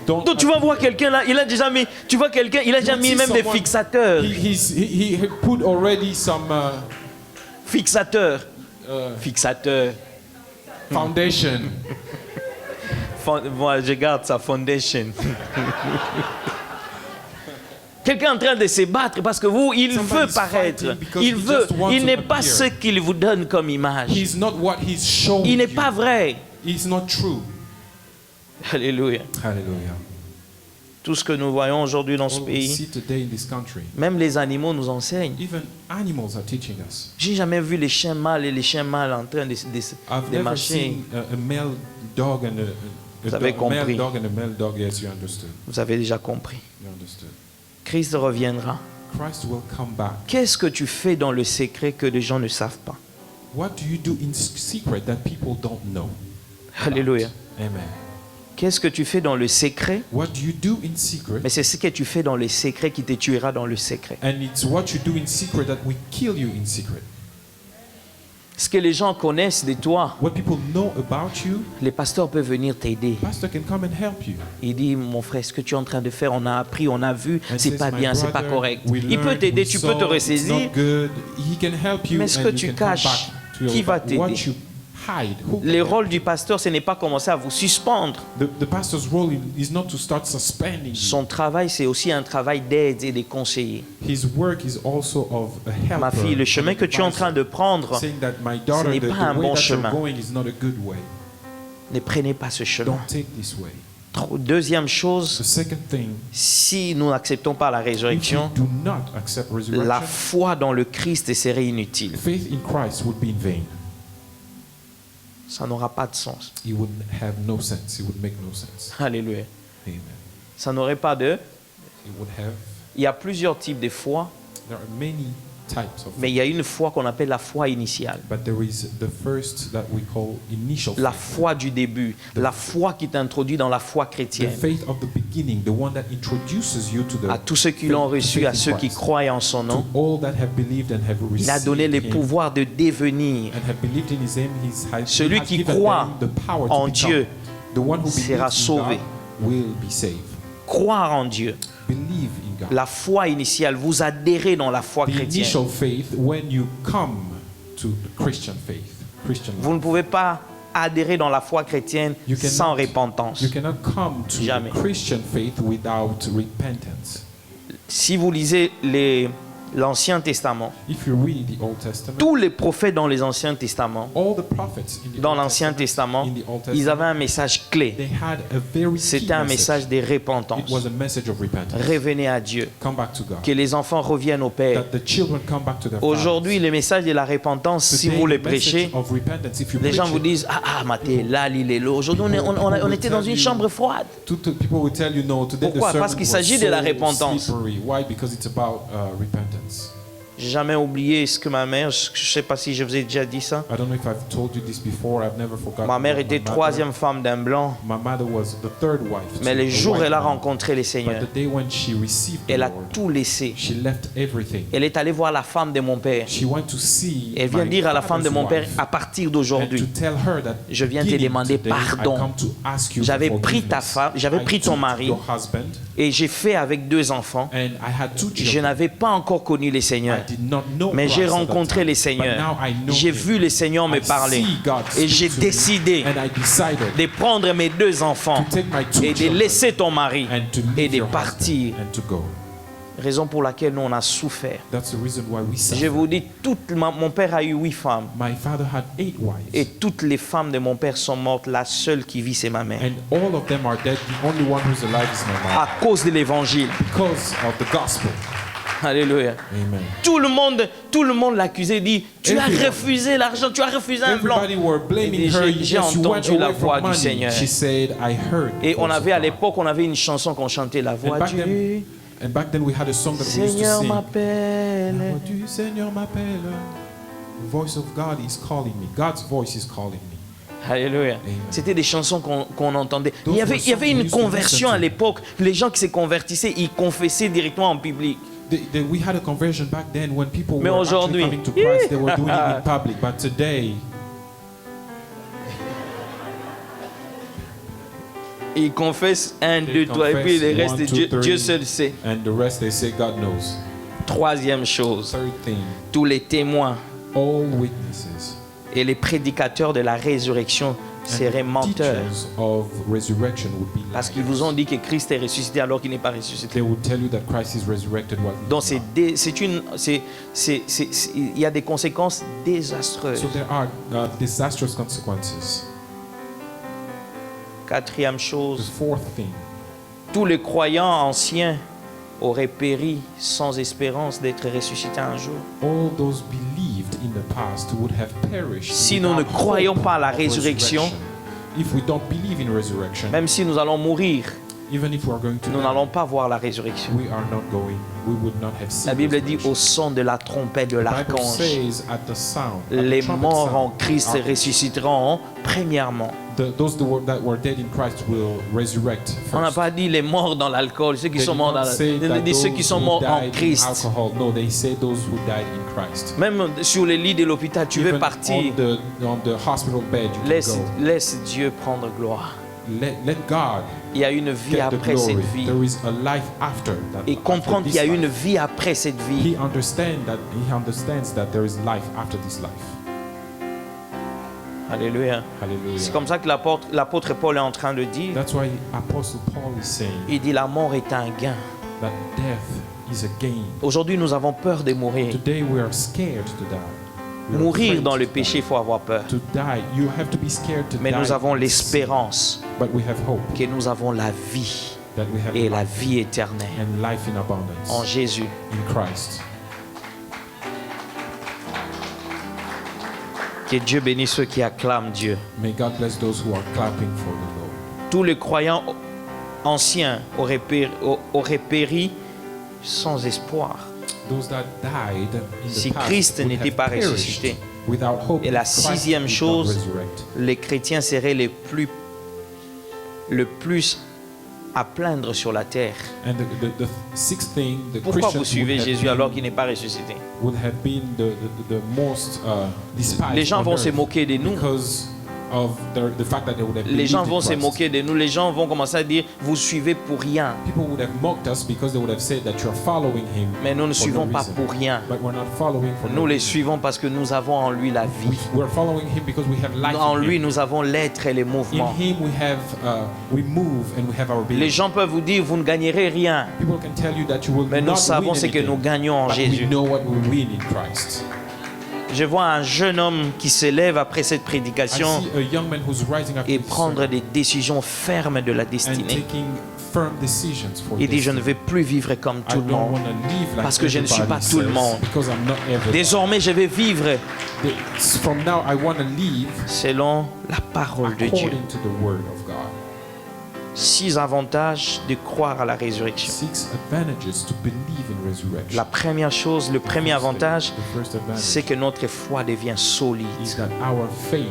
Don't Donc tu vas voir quelqu'un là, il a déjà mis, tu vois quelqu'un, il a déjà mis même des fixateurs. He put already some Fixateurs. Fixateurs. foundation. Moi, je garde sa foundation. Quelqu'un est en train de se battre parce que vous, il veut Somebody's paraître. fighting because Il he veut. just wants Il to n'est pas appear. ce qu'il vous donne comme image. He's not what he's showing Il n'est you. pas vrai. He's not true. Alléluia. Hallelujah. Tout ce que nous voyons aujourd'hui dans ce All we pays, see today in this country, même les animaux nous enseignent. even animals are teaching us. J'ai jamais vu les chiens mâles et les chiens mâles en train de I've de never marcher. seen a male dog and Vous avez a male compris. dog and a male dog. Yes, you understood. Vous avez déjà compris. You understood. Christ reviendra. Christ will come back. Qu'est-ce que tu fais dans le secret que les gens ne savent pas? What do you do in secret that people don't know? Alléluia. Amen. Qu'est-ce que tu fais dans le secret? What do you do in secret? Mais c'est ce que tu fais dans le secret qui te tuera dans le secret. And it's what you do in secret that will kill you in secret. Ce que les gens connaissent de toi, What people know about you, les pasteurs peuvent venir t'aider. pastor can come and help you. Il dit, mon frère, ce que tu es en train de faire, on a appris, on a vu, And c'est says, pas "My bien, c'est pas brother, correct. we Il peut learned, t'aider, we tu saw, peux te it's ressaisir. not good. He can help you Mais ce and que you tu can come caches, back to your qui va life. What t'aider? you hide. Who Le can rôle du pasteur, ce n'est pas commencer à vous suspendre. The pastor's role is not to start suspending you. Son travail, c'est aussi un travail d'aide et de conseiller. His work is also of a helper. Ma fille, le chemin que tu es en train de prendre, saying that my daughter, n'est the pas un way bon that chemin. you're going is not a good way. ne prenez pas ce chemin. Don't take this way. Deuxième The chose, second thing, si nous n'acceptons pas la if you résurrection, do not accept resurrection, la foi dans le Christ serait inutile. faith in Christ would be in vain. Ça n'aura pas de sens. It would have no sense. It would make no sense. Alléluia. Amen. Ça n'aurait pas de... It would have. Il y a plusieurs types de foi, There are many types of. mais il y a une foi qu'on appelle la foi initiale. But there is the first that we call initial La faith. foi du début, la foi qui t'introduit dans la foi The chrétienne. faith of the beginning, the one that introduces you to the À tous ceux qui faith- l'ont to reçu, faith à in ceux qui Christ. croient en son nom, To all that have believed and have received il a donné le him pouvoir de devenir. and have believed in his name, Celui he has qui given croit them the power to en become. Dieu The one who sera believes in sauvé. God will be saved. Croire en Dieu, Believe in God. la foi initiale, vous adhérez dans la foi The chrétienne. initial faith, when you come to the Christian faith, Christian Vous ne life, pouvez pas adhérer dans la foi chrétienne You cannot- sans repentance. you cannot come to Jamais. the Christian faith without repentance. Si vous lisez l'Ancien Testament, If you read the Old Testament, tous les prophètes dans les Anciens Testaments, all the prophets in the dans Old l'Ancien Testament, in the Old ils Testament, avaient un message clé. they had a very key C'était un message de It repentance. was a message of repentance. Revenez à Dieu. Come back to God. Que les enfants reviennent au Père. That the children come back to their Aujourd'hui, fathers. le message de la repentance, si Today, vous le the message prêchez, of repentance, if you les gens preach vous it, disent ah Mathé, là, il est là. Aujourd'hui, on était dans une chambre froide. people will tell you no. Today Pourquoi? the sermon Parce qu'il was s'agit de la so repentance. slippery. Why? Because it's about repentance. J'ai jamais oublié ce que ma mère, je ne sais pas si je vous ai déjà dit ça. I don't know if I've told you this before. I've never forgotten. Ma mère about était my mother. troisième femme d'un blanc, My mother was the third wife. mais to le a jour où white elle a man. rencontré le Seigneur, But the day when she received the elle a Lord, tout laissé. she left everything. Elle est allée voir la femme de mon père. She went to see Elle vient my dire à la femme de mon père, father's à wife partir and d'aujourd'hui, to tell her that je viens te beginning demander today, pardon. I come to ask you J'avais for pris ta forgiveness. femme, j'avais I pris ton took mari. your husband, Et j'ai fait avec 2 enfants. and I had 2 Je children. n'avais pas encore connu le Seigneur. I did not know Mais j'ai Christ at that rencontré time, le but Seigneur. now I know J'ai him. vu le Seigneur me I parler. see God Et speak j'ai to me, décidé and I decided de prendre mes 2 enfants to take my 2 et de children laisser ton mari and to et leave de your partir. husband and to go. Raison pour laquelle nous on a souffert. That's the reason why we Je suffer. vous dis, mon père a eu 8 femmes. My father had 8 wives, Et toutes les femmes de mon père sont mortes. La seule qui vit, c'est ma mère. and all of them are dead. The only one who's alive is my mom À cause de l'évangile. because of the gospel. Alléluia. Amen. Tout le monde l'accusait, dit, tu as Everyone. refusé l'argent, tu as refusé un blanc. Everybody were blaming Et her. j'ai Yes, you went entendu la away voix from du money. Seigneur. She said, I heard. the Et on voice avait of à God. l'époque, on avait une chanson qu'on chantait, la voix back du then, And back then we had a song that we used to Seigneur sing. La m'appelle. voix du Seigneur m'appelle. The voice of God is calling me. God's voice is calling me. Alléluia. Amen. C'était des chansons qu'on entendait. Those Il y were avait songs we une used to listen conversion to. à l'époque. Les gens qui se convertissaient, ils confessaient directement en public. We had a conversion back then when people Mais were actually aujourd'hui, coming to Christ. They were doing it in public. But today, Ils confessent 1, 2, 3, et puis le reste, Dieu seul sait. and the rest they say God knows. Troisième chose, Third thing, tous les témoins all witnesses et les prédicateurs de la résurrection seraient and menteurs. teachers of resurrection would be Parce qu'ils liars. vous ont dit que Christ est ressuscité alors qu'il n'est pas They ressuscité. will tell you that Christ is resurrected while he Donc is not. il y a des conséquences désastreuses. So there are disastrous consequences. Quatrième The chose, fourth thing, tous les croyants anciens auraient péri sans espérance d'être ressuscités un jour. all those believed in the past would have perished. Si nous ne without croyons hope pas à la of résurrection, if we don't believe in resurrection, Même si nous allons mourir, even if we are going to nous die, n'allons pas voir la résurrection. we are not going. We would not have seen La Bible dit resurrection. au son de la trompette de The Bible l'archange, says at the sound, at the les trumpet morts en sound, Christ ressusciteront premièrement. those that were dead in Christ will resurrect On n'a first. pas dit les morts dans l'alcool, ceux qui They sont did morts not dans say that l'alcool, ceux those qui sont who morts en died in Christ. alcohol. No, they say those who died in Christ. Même sur le lit de l'hôpital, tu veux Even partir. on the hospital bed, you Laisse, can go. laisse Dieu prendre gloire. Let God Il y a une vie get the après cette glory. vie. There is a life after that. Et comprendre qu'il y a after this une life. vie après cette vie. He understands that there is life after this life. Alléluia. C'est Hallelujah. comme ça que l'apôtre Paul est en train de dire. That's why Apostle Paul is saying Il dit la mort est un gain. that death is a gain. Aujourd'hui, nous avons peur de mourir. Today we are scared to die. We are Mourir afraid dans to le die. péché, il faut avoir peur. To die, you have to be scared to Mais die. nous avons in sin. l'espérance But we have hope que nous avons la vie that we have et la life vie éternelle and life in abundance en Jésus. in Christ. Que Dieu bénisse ceux qui acclament Dieu. May God bless those who are clapping for the Lord. Tous les croyants anciens auraient péri sans espoir Those that died in the si past Christ would n'était have pas perished ressuscité. without hope. Et la if Christ sixième did not chose, resurrect. les chrétiens seraient le plus à plaindre sur la terre. And the sixth thing, the Pourquoi Christians vous suivez would have Jésus been- alors qu'il n'est pas ressuscité? would have been the most despised Les gens on vont se earth moquer de nous. because of the fact that they would have Les gens believed vont in se Christ. moquer de nous. Les gens vont commencer à dire, vous suivez pour rien. People would have mocked us because they would have said that you're following him. Mais nous ne for suivons no pas reason. pour rien. But we're not following for Nous no les reason. suivons parce que nous avons en lui la vie. We're following him because we have life En in lui, him. nous avons l'être et les In mouvements. him we move and we have our being. Les gens peuvent vous dire, vous ne gagnerez rien. People can tell you that you will Mais nous not savons win ce que anything, nous gagnons en but Jésus. we know what we win in Christ. Je vois un jeune homme qui se lève après cette I prédication see a young man who's rising up et this prendre sermon des décisions fermes de la and destinée. taking firm decisions for Il dit, je ne destiny. vais plus vivre comme I tout le don't monde. want to live like Parce que je ne suis everybody pas tout le says, monde. because I'm not everybody. Désormais, je vais vivre From now I want to live selon la parole de Dieu. according to the word of God. 6 avantages de croire à la résurrection. 6 advantages to believe in resurrection. La première chose, le premier avantage, The first advantage c'est que notre foi devient solide. is that our faith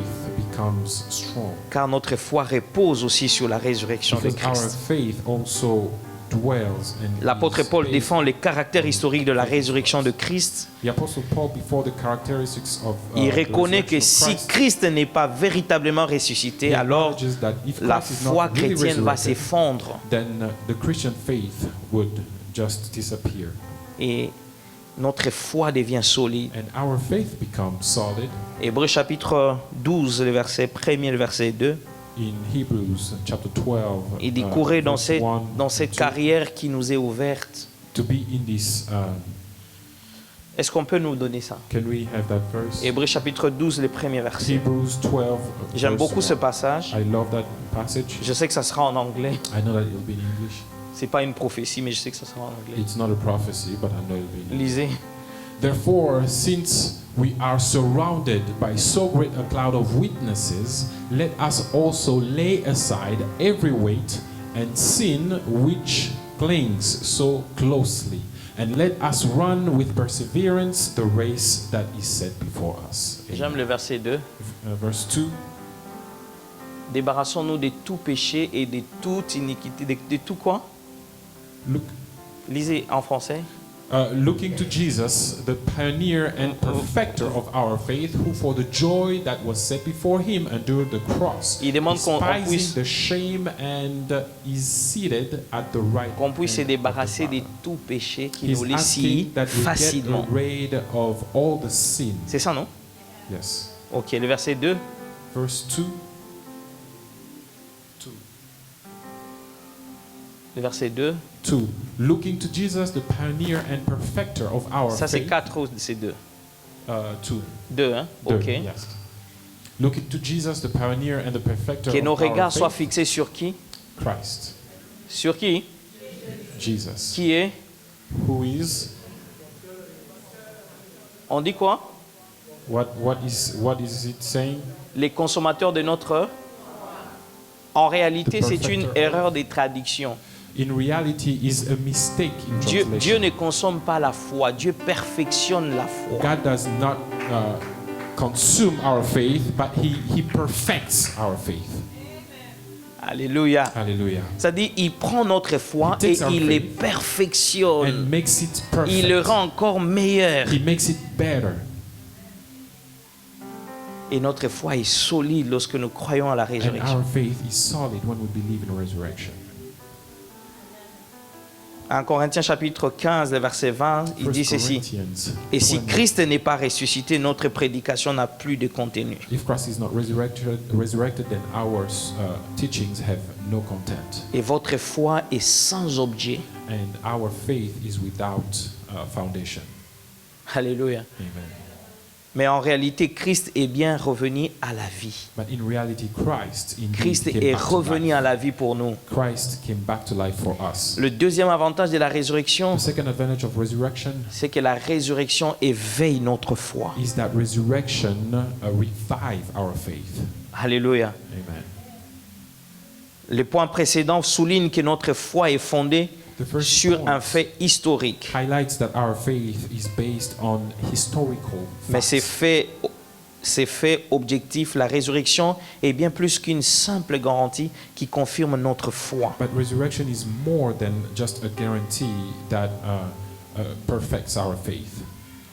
becomes strong. Car notre foi repose aussi sur la résurrection de Because our Christ. faith also dwells and L'apôtre is Paul based- défend les caractères historiques de la résurrection de Christ. The Apostle Paul, before the characteristics of Il the reconnaît que resurrection si of Christ, Christ n'est pas véritablement ressuscité, he alors acknowledges that if la Christ is not foi really chrétienne va resurrected, s'effondre then the Christian faith would just disappear. et notre foi devient solide. And our faith becomes solid. Hébreux chapitre 12, le verset 1er, le verset 2. In Hebrews chapter 12, Il dit courez dans verse cette, 1 dans cette and 2, carrière qui nous est ouverte. to be in this, Est-ce qu'on peut nous donner ça? can we have that verse? Hébreux chapitre 12, le premier verset. Hebrews 12. J'aime verse beaucoup ce 1. passage. I love that passage. Je sais que ça sera en anglais. I know that it'll be in English. C'est pas une prophétie, mais je sais que ça sera en anglais. It's not a prophecy, but I know it'll be in English. Lisez. Therefore, since we are surrounded by so great a cloud of witnesses, let us also lay aside every weight and sin which clings so closely, and let us run with perseverance the race that is set before us. J'aime le verset 2. Verse 2. Débarrassons-nous de tout péché et de toute iniquité. De tout quoi? Look, Lisez en français. looking to Jesus, the pioneer and perfecter of our faith, who for the joy that was set before him endured the cross, Il demande qu'on puisse- despising the shame, and is seated at the right Qu'on puisse se hand of the débarrasser de Father. tout péché qui He's nous licie asking that we facilement. get rid of all the sin. C'est ça, non? Yes. Ok, le verset 2. Verse 2. Le verset 2. 2. Looking to Jesus, the pioneer and perfecter of our Ça, c'est faith. 4 ou c'est 2? 2. 2, hein? Deux, Ok. yes. Looking to Jesus, the pioneer and the perfecter Que nos of our regards soient faith. fixés sur qui? Christ, Sur qui? Jesus, Qui est? who is On dit quoi? what is it saying? Les consommateurs de notre... En réalité, The c'est une perfecter. erreur de traduction. In reality, is a mistake in Dieu translation. ne consomme pas la foi, Dieu perfectionne la foi. God does not consume our faith, but he perfects our faith. Alléluia. Hallelujah. C'est-à-dire, il prend notre foi He et takes our il les faith And perfectionne. makes it perfect. Il le rend encore meilleur. He makes it better. Et notre foi est solide lorsque nous croyons à la And résurrection. our faith is solid when we believe in resurrection. En Corinthiens chapitre 15, le verset 20, il 1 dit ceci. Corinthians Et si 20. Christ n'est pas ressuscité, notre prédication n'a plus de contenu. If Christ is not resurrected, then our teachings have no content, Et votre foi est sans objet. and our faith is without foundation. Alléluia. Amen. Mais en réalité, Christ est bien revenu à la vie. But in reality, Christ indeed Christ came est back to revenu life. à la vie pour nous. Christ came back to life for us. Le deuxième avantage de la résurrection, The second advantage of resurrection c'est que la résurrection éveille notre foi. is that resurrection revive our faith. Alléluia. Amen. Le point précédent souligne que notre foi est fondée The first sur point un fait historique. highlights that our faith is based on historical Mais facts. ces faits objectifs, la résurrection est bien plus qu'une simple garantie qui confirme notre foi. But resurrection is more than just a guarantee that perfects our faith.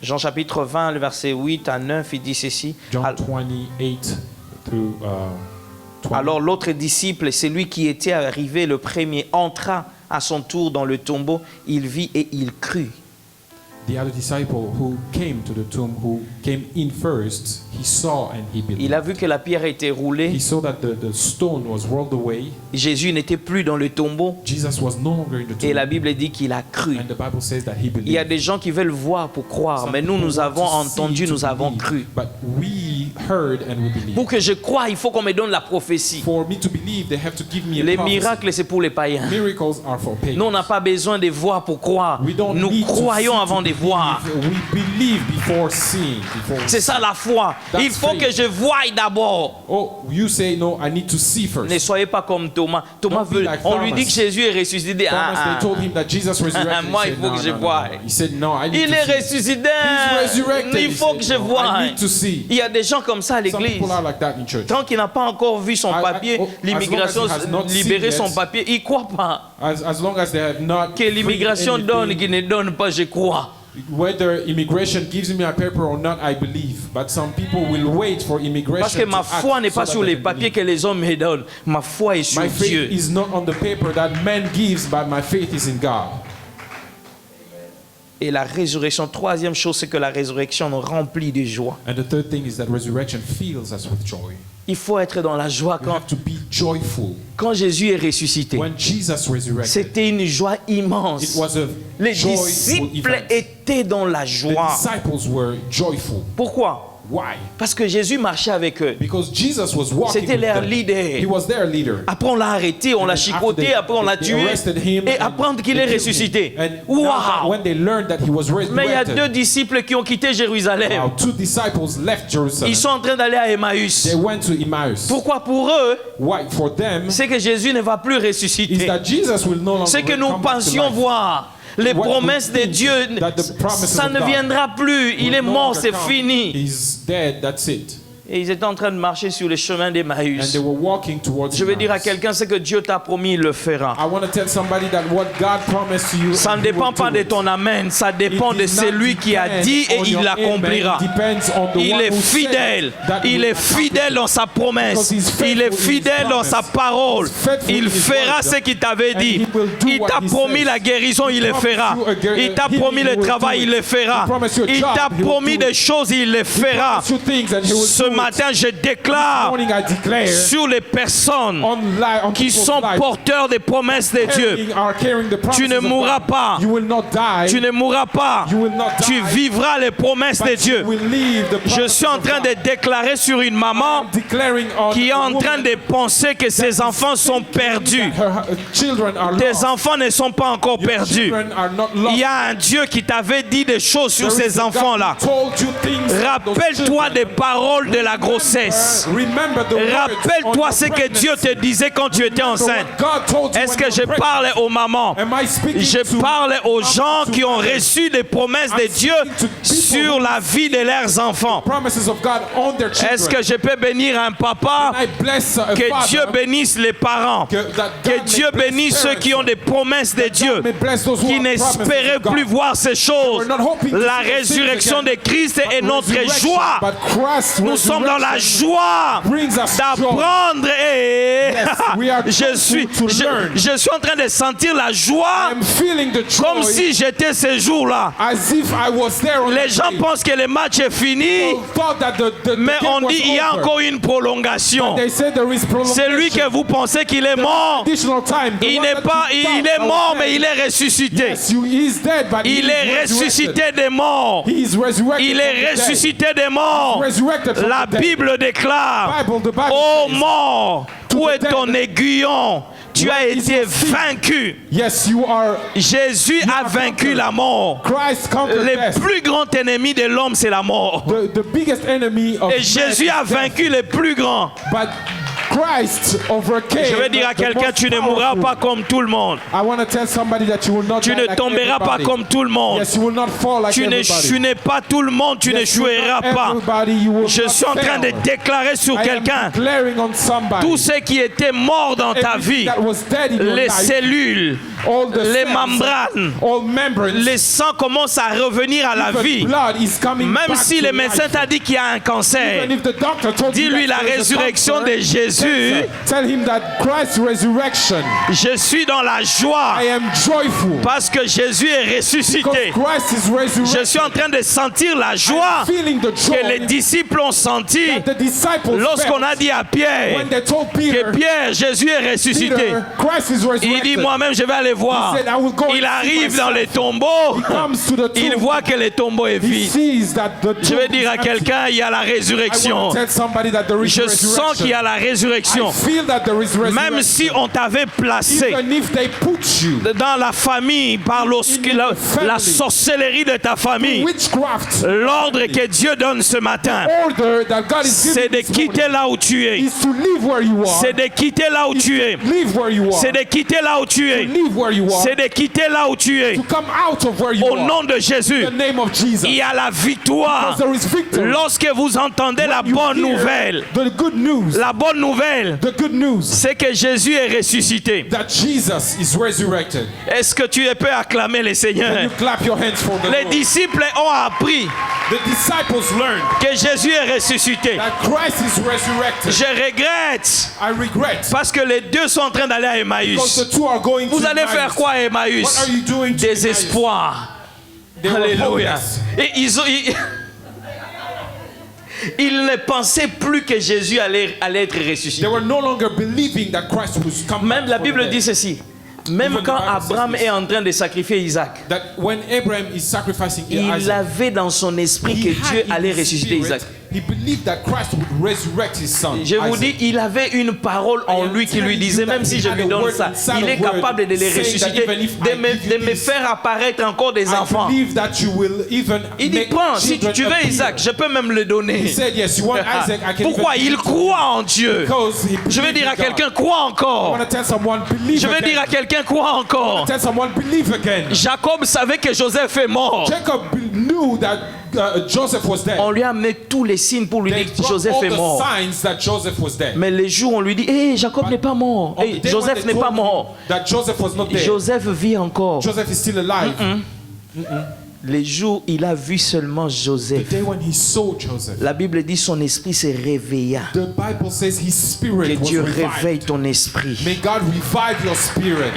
Jean chapitre 20, le verset 8 à 9, il dit ceci. John 28 through 20. Alors l'autre disciple, celui qui était arrivé le premier, entra à son tour dans le tombeau, il vit et il crut. The other disciple who came to the tomb, who came in first, he saw and he believed. Il a vu que la pierre était He roulée, saw that the stone was rolled away. Jésus n'était plus dans le tombeau, Jesus was no longer in the et tomb. la Bible dit qu'il a cru. And the Bible says that he Il y a believed. des gens qui veulent voir pour croire, Some mais nous, people nous want avons to see entendu, to nous avons believe, cru. But we heard and we believed. Pour que je croie, il faut qu'on me donne la prophétie. For me to believe, they have to give me a Les prophecy. miracles, c'est pour les païens. Miracles are for pagans. Nous, on n'a pas besoin de voir pour croire. We don't Nous need to croyons see avant to de voir. believe. We believe before seeing. C'est ça la foi. That's Il faut faith. que je voie d'abord. Oh, you say no, I need to see first. Ne soyez pas comme Thomas. Thomas Don't be veut. like On lui Thomas. dit que Jésus est ressuscité. Thomas, they told him that Jesus resurrected. Moi, He il said, faut no, que je no, no, voie. no. He said, no, I need Il to est see. ressuscité. He's resurrected. Il He faut said, que je no, voie. I need to see. Il y a des gens comme ça à Some l'église. people are like that in church. Tant qu'il n'a pas encore vu son papier, l'immigration as long as he has not libérer seen son yet, papier, il ne croit pas. As long as they have not Que l'immigration freed donne, anything, qu'il ne donne pas, je crois. whether immigration gives me a paper or not, I believe. But some people will wait for immigration. Parce que ma to act foi n'est so pas that sur they les can papiers believe. que les hommes me donnent. Ma foi est sur My faith Dieu. is not on the paper that man gives, but my faith is in God. Et la résurrection, troisième chose, c'est que la résurrection nous remplit de joie. And the third thing is that resurrection fills us with joy. Il faut être dans la joie You have to be joyful. quand Jésus est ressuscité. When Jesus resurrected, C'était une joie it immense. was a Les joyful disciples event. étaient dans la The joie. disciples were joyful. Pourquoi? Why? Parce que Jésus marchait avec eux. Because Jesus was walking C'était with leur them. leader. He was their leader. Après, on l'a arrêté, on l'a And chicoté, after après, on l'a they tué. arrested him Et and apprendre qu'il they est killed ressuscité. him. And now that Waouh! when they learned that he was Mais il y a deux resurrected, disciples qui ont quitté Jérusalem. wow, two disciples left Jerusalem. Ils sont en train d'aller à Emmaüs. They went to Emmaus. Pourquoi pour eux? Why? For them, C'est que Jésus ne va plus is ressusciter. that Jesus will no longer C'est que nous come back to pensions life. voir. Les What promesses we de think Dieu, that the promises ça of ne God viendra plus. Il will est no mort, longer c'est come. fini. He's dead, that's it. Et ils étaient en train de marcher sur le chemin And d'Emmaüs. they were walking towards Je veux dire à Emmaus. quelqu'un, ce que Dieu t'a promis, il le fera. I want to tell somebody that what God promised to you, Ça ne he will dépend pas do de it. ton amen, ça dépend It de does not celui qui a depend dit et on il your l'accomplira. amen. It depends on the Il one est who said fidèle, that il will est accomplish fidèle it. dans sa promesse, Because he's faithful il est in his fidèle dans sa promise. parole, He's faithful il in his fera word. ce qu'il t'avait And dit. he will do Il what t'a he promis says. la guérison, il le fera. Il t'a promis le travail, il le fera. Il t'a promis des choses, il les fera. Two things and he will Ce do it. matin, je This déclare morning I declare sur les personnes on qui people's sont life, porteurs des promesses de Dieu. carrying the promises Tu ne of mourras God. pas. You will not die. Tu ne mourras pas. You will not die. Tu vivras les promesses de But Dieu. you will leave the Je suis en promises train of de God. déclarer sur une maman I'm declaring on qui est a en train woman de penser que ses enfants sont perdus. that her children are Tes lost. enfants ne sont pas encore Your perdus. children are not lost. Il y a un Dieu qui t'avait dit des choses sur There is ces a God enfants-là. who told you things about those Rappelle-toi children. des paroles de la grossesse. Remember the words on Rappelle-toi your ce que Dieu te pregnancy. disait quand tu étais Remember enceinte. what God told you Est-ce when que you je were pregnant. parle aux mamans? Am I speaking Je to parle aux gens to qui ont mothers? reçu des promesses de I'm Dieu speaking to people sur la vie de leurs enfants. Promises of God on their children. Est-ce que je peux bénir un papa? I bless a Que father, Dieu bénisse les parents. that God Que may Dieu bless bénisse ceux parents, qui ont des promesses de Dieu, may bless those who qui have promises n'espéraient of God. plus voir ces choses. We're not hoping to La see those things résurrection de again. Christ est But notre resurrection, joie. but Christ's Nous sommes sommes dans la joie brings us joy. d'apprendre et we are je joyful to learn. suis en train de sentir la joie I'm feeling the joy comme si j'étais ce jour-là. as if I was there on Les the gens day. pensent que le match est fini, People thought that the mais game on was dit il y a over. encore une prolongation. They said there is C'est lui que vous pensez qu'il est mort. additional time. The Il one n'est that pas, you il thought est I was mort, dead. mais il est ressuscité. Yes, he's dead, but Il he est is resurrected. ressuscité des morts. He is resurrected Il from est the dead. ressuscité des morts. Resurrected from La the dead. Bible déclare, The Bible ô says, mort, To où the est ton dead. aiguillon? Tu as What is été your sin? vaincu. yes, you are. Jésus a are vaincu conquered. la mort. Christ conquered Le death. plus grand ennemi de l'homme, c'est la mort. The biggest enemy of Et man Jésus is a death. vaincu le plus grand. But Christ overcame. Je vais dire à the quelqu'un, most tu ne mourras powerful. pas comme tout le monde. I want to tell somebody that you will not Tu die ne like tomberas pas everybody. comme tout le monde. Yes, you will not fall like Tu everybody. n'es pas tout le monde, tu Yes, you will n'échoueras not pas. everybody, you will Je not suis en train de fail. déclarer sur I am quelqu'un, declaring on somebody. tous ceux qui étaient morts dans ta Everything vie, that was dead in your les life, cellules, all the les cells, membranes, all membranes, les sangs commencent à revenir à la even vie. blood is coming Même back si to le médecin life. t'a dit qu'il y a un cancer, Even if the doctor told you dis-lui that la there is a résurrection cancer, de Jésus. tell him that Christ's resurrection, Je suis dans la joie I am joyful parce que Jésus est because ressuscité. Christ is Je resurrected. suis en train de sentir la joie I'm feeling the joy que les disciples ont senti that the disciples lorsqu'on a felt dit à Pierre when they told Peter, que Pierre, Jésus est ressuscité. Peter, Christ is Il resurrected. dit moi-même je vais aller voir. He said, I will go and Il see arrive dans myself. les tombeaux. Comes to the Il tomb. voit que le tombeau est He vide. sees that the Je tomb vais dire is à empty. quelqu'un, il y a la I résurrection. want to tell somebody that there is Je sens qu'il y a la résurrection. I feel that there is resurrection. Même si on t'avait placé Even if they put you dans la famille par la sorcellerie de ta famille, witchcraft, l'ordre que Dieu donne ce matin, order that God is c'est giving de this quitter morning là où tu es. is to live where you are. C'est de quitter là où tu es. Live where you are. C'est de quitter là où tu es. Live where you are. C'est de quitter là où tu es. To come out of where you Au are. nom de Jésus, In the name of Jesus. il y a la victoire. Because there is victory. Lorsque vous entendez la You bonne hear nouvelle, The good news. la bonne nouvelle, The good news c'est que Jésus est ressuscité. that Jesus is resurrected. Est-ce que tu peux acclamer le Can Seigneur? you clap your hands for the Les Lord? disciples ont appris The disciples learned que Jésus est ressuscité. that Christ is resurrected. Je regrette I regret parce que les deux sont en train d'aller à because Emmaüs. the two are going Vous to allez faire Emmaus. quoi à What Emmaüs? are you doing to Des Emmaus? espoirs. They were Alléluia. hopeless. Et ils ne pensaient plus que Jésus allait être ressuscité. They were no longer believing that Christ was coming. Même la from the Bible dead. dit ceci. Même Even the quand Bible says Abraham this. est en train de sacrifier Isaac, That when Abraham is sacrificing il Isaac, avait dans son esprit que he had Dieu in allait his ressusciter spirit, Isaac. he believed that Christ would resurrect his son. Je vous Isaac. dis, il avait une parole en lui qui lui disait, même si je lui donne ça, il est capable de les ressusciter, de me faire apparaître encore des I enfants. believe that you will even Il dit, make prends, si children tu veux appear. Isaac, je peux même le donner. He said, yes, you want Isaac, I can Pourquoi? even Il croit en Dieu. because he Je vais believed dire à in God. quelqu'un, crois I encore. want to tell someone, believe Je vais again. dire à quelqu'un, crois encore. Tell someone, believe again. Jacob savait que Joseph est mort. Jacob knew that Joseph was dead. On lui a amené tous les signes pour lui They dire que brought Joseph all est the mort. signs that Joseph was dead. Mais les jours, on lui dit, hé, Jacob n'est pas mort. On the Hey, day when Joseph they n'est pas told mort. him that Joseph was not dead. Joseph vit encore. Joseph is still alive. Les jours, il a vu seulement The Joseph. day when he saw Joseph, La Bible dit son esprit se réveilla. the Bible says his Que spirit was Dieu réveille revived. ton esprit. May God revive your spirit.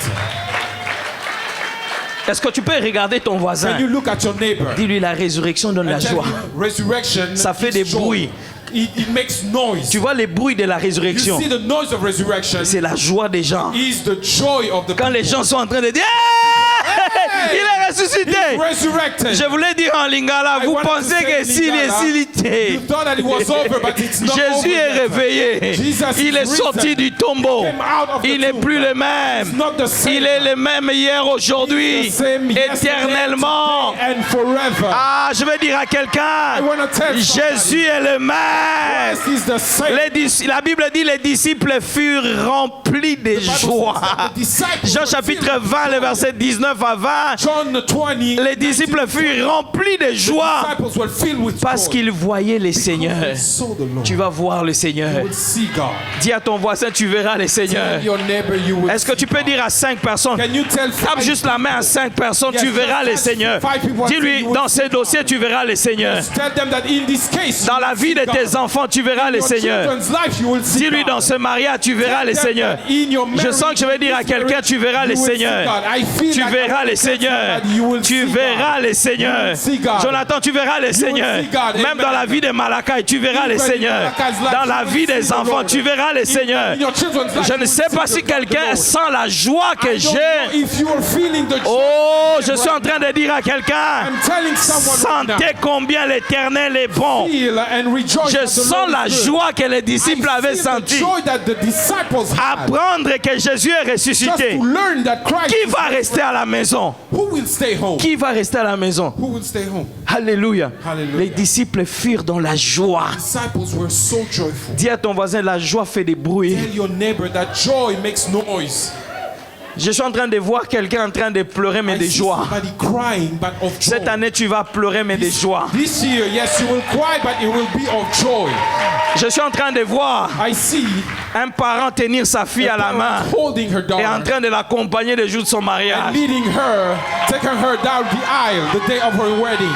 Est-ce que tu peux regarder ton voisin? Can you look at your neighbor Dis-lui la résurrection donne la and tell joie. him resurrection Ça fait is des joy. bruits. It makes noise. Tu vois les bruits de la You résurrection? see the noise of resurrection C'est la joie des gens. is the joy of the Quand les people. gens sont en train de dire hey, il est ressuscité. Resurrected. Je voulais dire en lingala, I vous wanted to pensez say que in s'il est Lingala, s'il était. You thought that it was over, but it's not Jésus over est yet. réveillé. Jesus Il is est sorti risen. du tombeau. Came out of the Il n'est tomb. plus le même. It's not the same. Il est le même hier, aujourd'hui, He's the same yesterday, éternellement. today, and forever. Ah, je vais dire à I quelqu'un, want to tell Jésus est le même. Christ is the same. La Bible dit les disciples furent remplis de joie. Jean chapitre 20, le verset 19 à 20, John 20, les disciples furent remplis de the joie disciples were filled with parce joy. qu'ils voyaient le Because Seigneur. they saw the Lord. Tu vas voir le You Seigneur. will see God. Dis à ton voisin, tu verras le Seigneur. Tell your neighbor you will Est-ce que see tu peux God. dire à 5 personnes, Can you tell tape five juste la main à 5 personnes, Yes, tu verras le just Seigneur. five people and Dis-lui, say you will dans see ces dossiers, tu verras le Seigneur. Tell them that in this case, Dans you la will vie see de God. tes enfants, tu verras le Your Seigneur. children's life, you will see Dis-lui, God. dans ce mariage, tu verras le Tell them Seigneur. that in your Je sens que je vais dire à quelqu'un, tu verras le you will see Seigneur. God. I feel Tu like verras I le will tell Seigneur. somebody, you will Tu see verras God. le Seigneur. You will see God. Jonathan, tu verras le Seigneur. see God. Même Amen. dans la vie de Malachi, tu verras le Even in Seigneur. Malachi's life, Dans you la will vie see des the enfants, Lord. tu verras le Seigneur. In your children's life, Je you ne will sais see pas the si quelqu'un Lord. sent la joie que I don't know j'ai. if you are feeling the joy. Oh, je suis en train de dire à quelqu'un, I'm telling someone right sentez combien l'Éternel est bon. now, feel and rejoice Je that the sens Lord la is good. joie que les I disciples avaient feel the sentie. joy that the disciples had. Apprendre que Jésus est Just ressuscité. to learn that Christ Qui is va rester à la maison? Who will stay home? Qui va rester à la maison? Who will stay home? Alléluia. Hallelujah. Les disciples furent dans la joie. Disciples were so joyful. Dis à ton voisin, la joie fait des bruits. Tell your neighbor that joy makes noise. Je suis en train de voir quelqu'un en train de pleurer, mais I de see joie. somebody crying, but of joy. Cette année, tu vas pleurer, mais de joie. This year, yes, you will cry, but it will be of joy. Je suis en train de voir I see un parent tenir sa fille à la main holding her et en daughter train de l'accompagner le jour de son and mariage. leading her, taking her down the aisle the day of her wedding.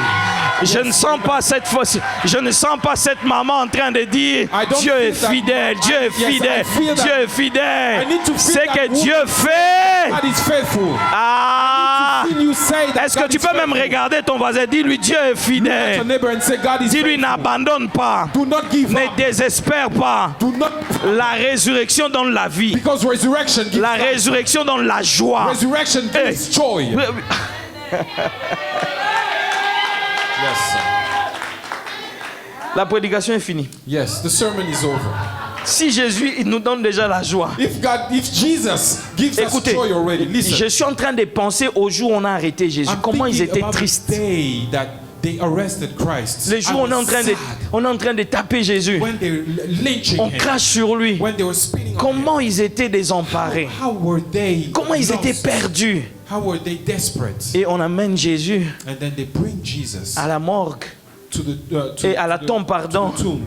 Je ne sens pas cette fois, je ne sens pas cette maman en train de dire I don't Dieu est feel that- fidèle, Dieu est Yes, I fidèle, feel that- Dieu est fidèle. I need to feel C'est that que woman- Dieu fait. God is faithful. Ah! Feel you say that Est-ce que God tu is peux même faithful. regarder ton voisin? Dis-lui Dieu est Look at your fidèle. neighbor and say God is Dis-lui faithful. n'abandonne pas. Do not give Ne up. désespère pas. Do not, La résurrection donne la vie. because resurrection gives La life. résurrection donne la joie. Resurrection gives joy. Yes. La prédication est finie. Yes, the sermon is over. Si Jésus il nous donne déjà la joie. If Jesus gives Écoutez, us joy already, listen. je suis en train de penser au jour où on a arrêté Jésus. I'm Comment ils thinking étaient about the tristes. day that they arrested Christ. Le jour où I was sad on est en train de taper Jésus. when they were lynching On him, crache sur lui. when they were spitting on Comment him. ils étaient désemparés. How were they Comment ils étaient lost? perdus. How were they desperate? Et on amène Jésus And then they bring Jesus à la morgue to the et à la tombe, pardon. to the tomb,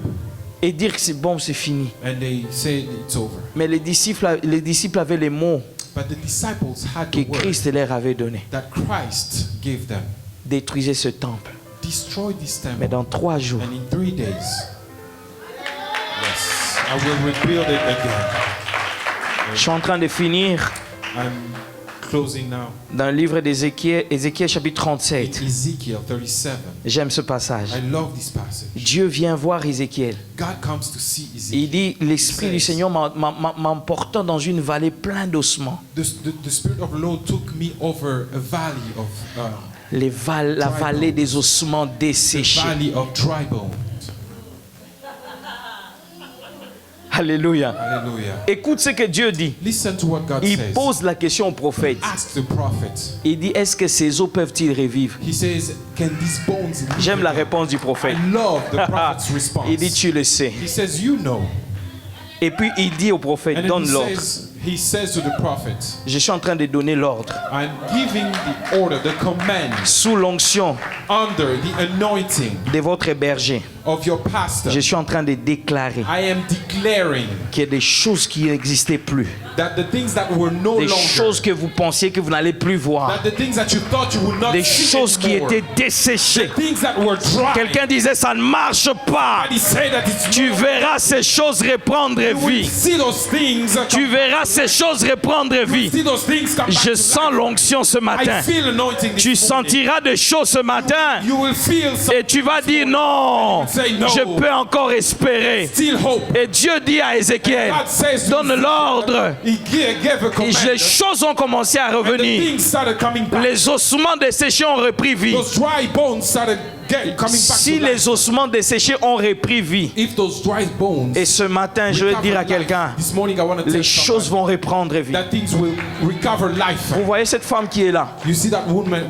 et dire que c'est bon, c'est fini. and they said it's over. Mais les disciples avaient les mots But the disciples had que the word Christ leur avait donnés. that Christ gave them. Détruisez ce temple. Destroy this Mais temple, dans 3 jours, and in 3 days, yes, I will rebuild it again. je suis en train de finir I'm closing now. dans le livre d'Ézéchiel, Ézéchiel chapitre In 37. Ezekiel 37, J'aime ce passage. I love this passage. Dieu vient voir Ézéchiel. God comes to see Ezekiel. Il dit, l'Esprit du Seigneur m'emportant dans une vallée pleine d'ossements. The Spirit of the Lord took me over a valley of La vallée des ossements the desséchés. valley of dry bones. Alléluia. Hallelujah. Écoute ce que Dieu dit. Listen to what God Il says. pose la question au prophète. Ask the prophet. Il dit, est-ce que ces os peuvent-ils revivre? He says, can these bones live J'aime la again? réponse du prophète. I love the prophet's response. Il dit, tu le sais. He says, you know. Et puis il dit au prophète, And then donne l'ordre. he says to the prophet, Je suis en train de donner l'ordre. I'm giving the order, the command, Sous l'onction under the anointing de votre berger, of your pastor. je suis en train de déclarer I am declaring qu'il y a des choses qui n'existaient plus. that the things that were no Des longer, choses que vous pensiez que vous n'allez plus voir. that the things that you thought you would not Des see choses qui anymore, étaient desséchées. the things that were dry. Quelqu'un disait, ça ne marche pas. Somebody say that it's Tu verras ces choses reprendre you will vie. see those things. Tu verras ces choses reprendre vie. See those things come back Je to sens life. l'onction ce matin. I feel anointing this Tu morning. sentiras des choses ce matin. You will feel Et tu vas dire non, Say no. je peux encore espérer. still hope. Et Dieu dit à Ézéchiel, God says to donne Ezekiel, l'ordre. He gave a command. Les choses ont commencé à And the revenir. things started coming back. Les ossements desséchés ont repris vie. Those dry bones started coming back Si to life. les ossements desséchés ont repris vie, If those dry bones et ce matin, je vais recover dire à life, quelqu'un, this morning I want to tell les choses somebody vont reprendre vie. that things will recover life. Vous voyez cette femme qui est là? You see that woman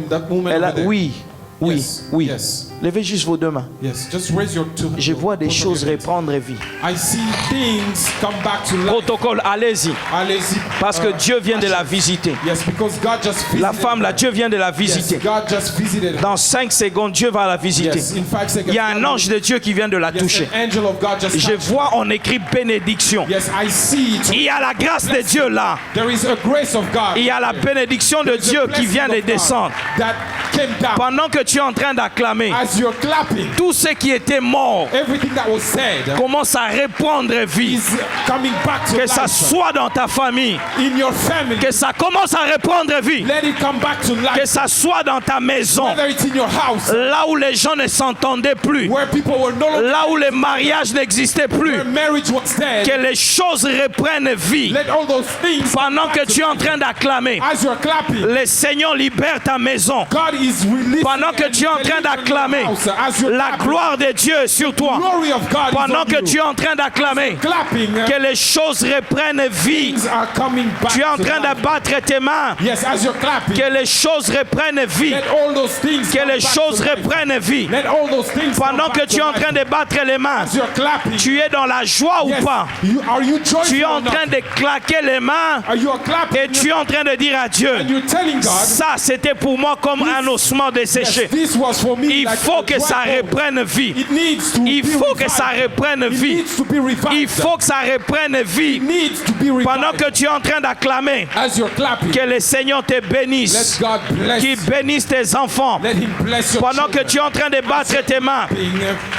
Elle a, over there? oui, oui, Yes, oui. yes. Levez juste vos deux mains. Yes, just raise your two hands. Je vois des choses reprendre vie. I see things come back to life. Protocole, allez-y. Allez-y. Parce que Dieu vient de la visiter. Yes, because God just visited. La femme là, Dieu vient de la Yes, visiter. God just visited. Dans 5 secondes, Dieu va la visiter. Yes, in 5 seconds. Il y a un ange de Dieu qui vient de la Yes, toucher. an angel of God just Je touched. vois, on écrit bénédiction. Yes, I see it. Il y a la grâce de Dieu là. There is a grace of God. Il y a la bénédiction de There's a Dieu qui blessing vient de of God descendre. that came down. Pendant que tu es en train d'acclamer, As you're clapping, tout ce qui était mort everything that was said commence à reprendre vie. is coming back to Que ça life. soit dans ta famille, In your family, que ça commence à reprendre vie. let it come back to Que life. ça soit dans ta maison, Whether it's in your house, là où les gens ne s'entendaient plus, where people were no longer, là où les mariages n'existaient plus, where marriage was dead, que les choses reprennent vie. let all those things Pendant come que back tu es to en train d'acclamer, as you're clapping. le Seigneur libère ta maison. God is releasing Pendant que and tu es en train delivering d'acclamer, your house. As you're la clapping, gloire de Dieu est sur toi. glory of God Pendant is on que tu es you. en train d'acclamer, Clapping, que les choses reprennent vie. things are coming back Tu es en to train de life. battre tes mains, Yes, as you're clapping, que les choses reprennent vie. let all those things Que come les back choses to life. reprennent vie. Let all those things Pendant come que back tu es to en train life. de battre les mains, As you're clapping, tu es dans la joie ou yes, pas? are you joyful Tu es en or not? train de claquer les mains Are you clapping et tu es en train de dire à Dieu, and you're telling God, ça c'était pour moi comme un ossement desséché. yes, this was for me Il like faut a que dry ça bone. reprenne vie. It needs to Il be faut que revived. ça reprenne It vie. needs to be revived. Il faut que ça reprenne vie. It needs to be revived. Pendant que tu es en train d'acclamer, As you're clapping, que le Seigneur te let bénisse, God bless. qu'il bénisse tes enfants. Let Him bless your Pendant que tu es en train de battre tes mains,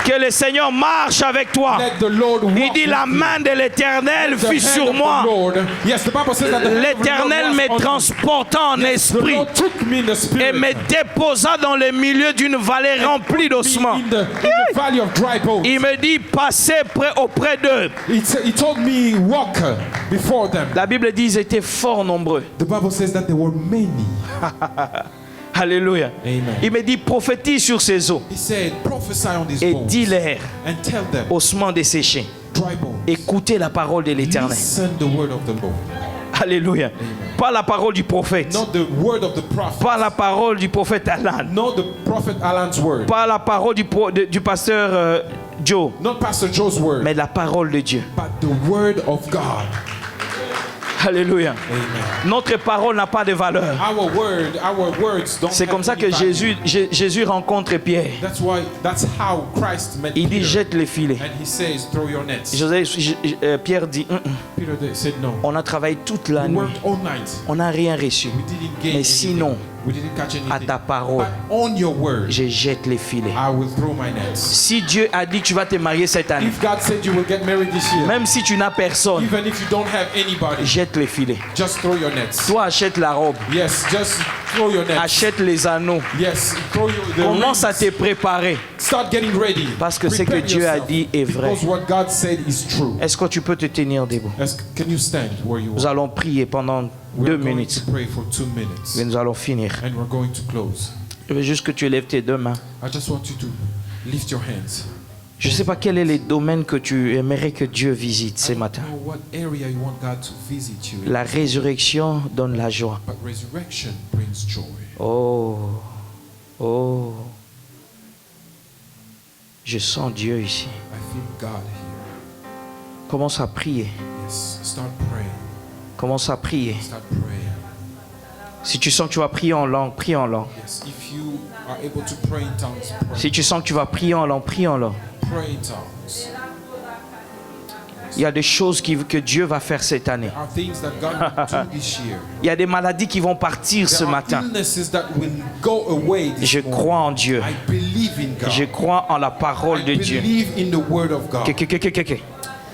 que le Seigneur marche avec toi. Let the Lord walk Il dit, la with you. main de l'Éternel The fut hand sur of the moi. Lord. Yes, the Bible says that the hand of the L'Éternel Lord me was on me. transporta en The esprit Lord took me in the et spirit. me déposa dans le milieu d'une vallée remplie d'ossements. in the valley of dry bones. Il me dit, passez auprès d'eux. He told me, walk before them. La Bible dit, ils étaient fort nombreux. The Bible says that there were many. Alléluia. Amen. Il me dit, prophétise sur ces eaux He said, prophesy on these et bones dis-leur, and tell them, ossements desséchés, dry bones, écoutez la parole de l'Éternel. listen the word of the Lord. Alléluia. Pas la parole du prophète. Not the word of the prophet. Pas la parole du prophète Alan. Not the prophet Alan's word. Pas la parole du pasteur Joe. Not Pastor Joe's word. Mais la parole de Dieu. But the word of God. Alléluia. Amen. Notre parole n'a pas de valeur. Our words don't C'est have comme ça any que value. Jésus rencontre Pierre. That's how Christ met Il dit, Peter. jette les filets. And he says, throw your nets. Pierre dit, Peter said no. on a travaillé toute la We nuit. worked all night. On n'a rien reçu. We didn't gain Mais anything. sinon, We didn't catch anything. à ta parole, But on your word, je jette les filets. I will throw my nets. Si Dieu a dit que tu vas te marier cette année, If God said you will get married this year, même si tu n'as personne, even if you don't have anybody, jette les filets. just throw your nets. Toi, achète la robe. Yes, just throw your nets. Achète les anneaux. Yes, throw the Commence à rings. te préparer. Start getting ready. Parce que ce que Prepare Dieu a yourself. dit est vrai. Because what God said is true. Est-ce que tu peux te tenir debout? Can you stand where you Nous are? allons prier pendant We're 2 going minutes. to pray for 2 minutes. Et nous allons finir. And we're going to close. Je veux juste que tu élèves tes deux mains. I just want you to lift your hands. Je ne sais pas quel est le domaine que tu aimerais que Dieu visite ce I don't matin. know what area you want God to visit you in. La résurrection donne la joie. But resurrection brings joy. Oh, oh. Je sens Dieu ici. I feel God here. Commence à prier. Yes, start praying. Commence à prier. Start praying. Si tu sens que tu vas prier en langue, prie en langue. Yes, if you are able to pray in tongues, Si tu sens que tu vas prier en langue, prie en langue. pray in tongues. Il y a des choses que Dieu va faire cette année. There are things that God will do this year. Il y a des maladies qui vont partir ce There are matin. illnesses that will go away this Je morning. crois en Dieu. I believe in God. Je crois en la parole de I Dieu. believe in the word of God.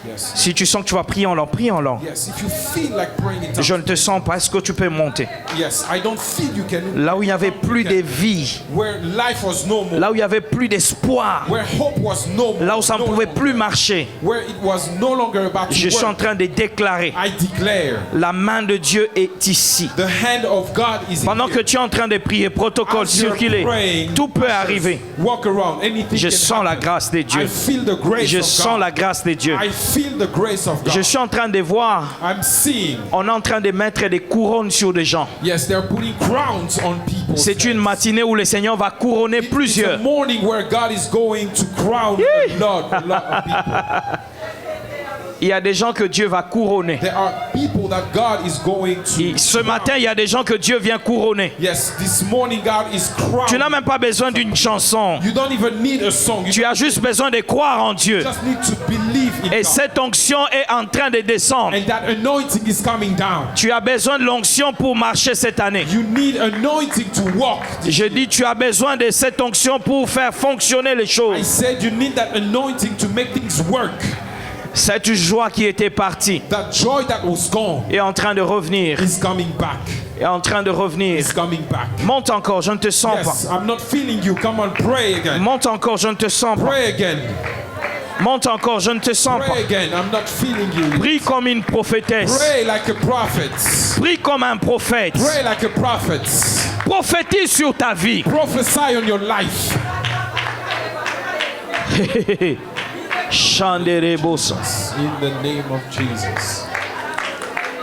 Yes. Si tu sens que tu vas prier en langue, prie en langue. Yes, if you feel like praying in tongues. Je ne te sens pas. Est-ce que tu peux monter? Yes, I don't feel you can. Là où il n'y avait plus de vie, Where life was no more. là où il n'y avait plus d'espoir, Where hope was no more. là où ça ne no pouvait longer. plus marcher, Where it was no longer about to je suis en work. train de déclarer, I declare la main de Dieu est ici. the hand of God is Pendant in que here. tu es en train de prier, protocole As you're circulé, praying, tout peut arriver. walk around. Anything Je can sens la happen. grâce de Dieu. I feel the grace Je of sens God. la grâce de Dieu. I feel the grace of Je God. suis en train de voir, I'm seeing. on est en train de mettre des couronnes sur des gens. Yes, they're putting crowns on people. C'est une matinée où le Seigneur va couronner It's a plusieurs. morning where God is going to crown a lot of people. Il y a des gens que Dieu va couronner. There are people that God is going Et to ce matin, il y a des gens que Dieu vient couronner. Yes, this morning God is Tu n'as crowning. même pas besoin d'une chanson. You don't even need a song. You Tu as juste besoin de croire en Dieu. just need to believe in Et God. cette onction est en train de descendre. And that anointing is coming down. Tu as besoin de l'onction pour marcher cette année. You need anointing to walk. Je dis, tu as besoin de cette onction pour faire fonctionner les I choses. said you need that anointing to make things work. Cette joie qui était partie That joy that was gone est en train de revenir. is coming back. Est en train de revenir. Is coming back. Monte encore, je ne te sens Yes, pas. I'm not feeling you. Come on, pray again. Monte encore, je ne te sens pas. Pray again. Monte encore, je ne te sens pas. Pray again. I'm not feeling you. Prie comme une prophétesse. Pray like a prophet. Prie comme un prophète. Pray like a prophet. Prophétise sur ta vie. Prophesy on your life. Chanderebosa. In the name of Jesus.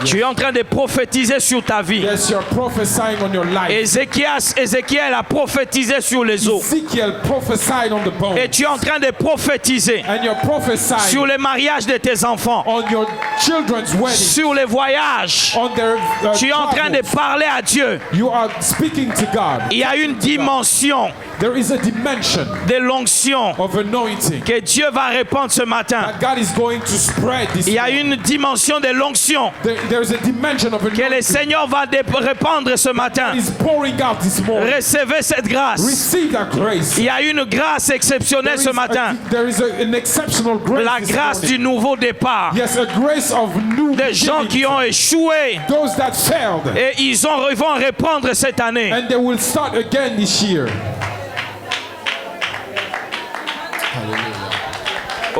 Tu es en train de prophétiser sur ta vie. Yes, you're prophesying on your life. Ézéchiel a prophétisé sur les eaux. Ezekiel prophesied on the bones. Et tu es en train de prophétiser And you're prophesying sur les mariages de tes enfants, on your children's wedding. sur les voyages. On their Tu es en train de travels. parler à Dieu. You are speaking to God. Il y a une dimension There is a dimension de l'onction of anointing que Dieu va répandre ce matin. that God is going to spread this Il y a morning. une dimension de l'onction There's a dimension of que le anointing Seigneur va répandre ce matin. that is pouring out this morning. Recevez cette grâce. Receive that grace. Il y a une grâce exceptionnelle ce matin. There is an exceptional grace. La this grâce morning. du nouveau départ. Yes, a grace of new Des gens qui beginnings. ont échoué Those that failed. et ils vont répandre cette année. And they will start again this year.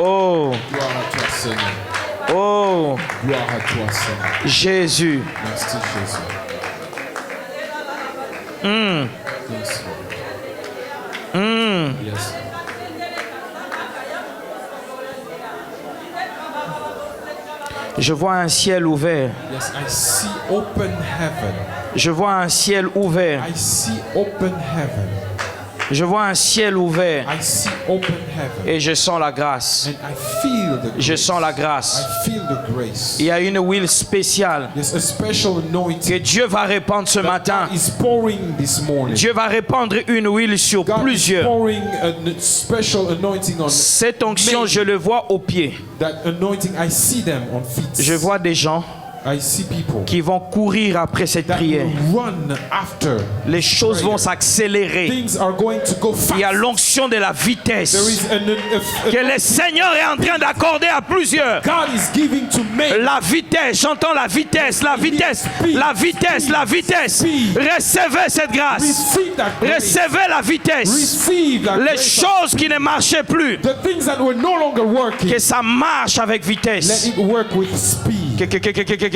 Oh, Gloire à toi, Seigneur. oh, Gloire à toi, Seigneur. Jésus. Merci, Jésus. Yes, Lord. Yes. Je vois un ciel ouvert. Yes, I see open heaven. Je vois un ciel ouvert. I see open heaven. Je vois un ciel ouvert. I see open heaven. Et je sens la grâce. And I feel the grace. Je sens la grâce. I feel the grace. Il y a une huile spéciale Yes, a special anointing que Dieu va répandre ce matin. God is pouring this morning. Dieu va répandre une huile sur God is plusieurs. pouring a special anointing on Cette onction, je le vois aux pieds. that anointing. I see them on feet. Je vois des gens I see people qui vont courir après cette that prière. will run after. Les choses vont s'accélérer. Things are going to go fast. Il y a l'onction de la There vitesse is que le Seigneur est en train d'accorder à plusieurs. God is giving to me. La vitesse, j'entends la vitesse, la vitesse, la vitesse, la vitesse. Recevez cette grâce. Receive that grace. Recevez la vitesse. Receive that Les grace. choses qui ne marchaient plus, The things that were no longer working. que ça marche avec Let vitesse. it work with speed. Hallelujah.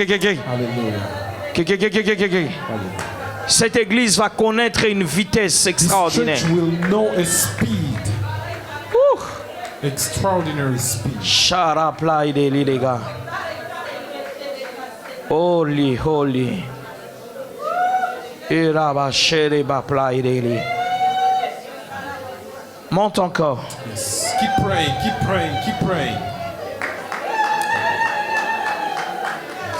Hallelujah. Cette église va connaître une vitesse This extraordinaire. church will know a speed. Ouh. Extraordinary speed. Sharaplaideli, les gars. Holy, holy. Irabasherebaplaideli. Monte encore. Yes. Keep praying, keep praying, keep praying.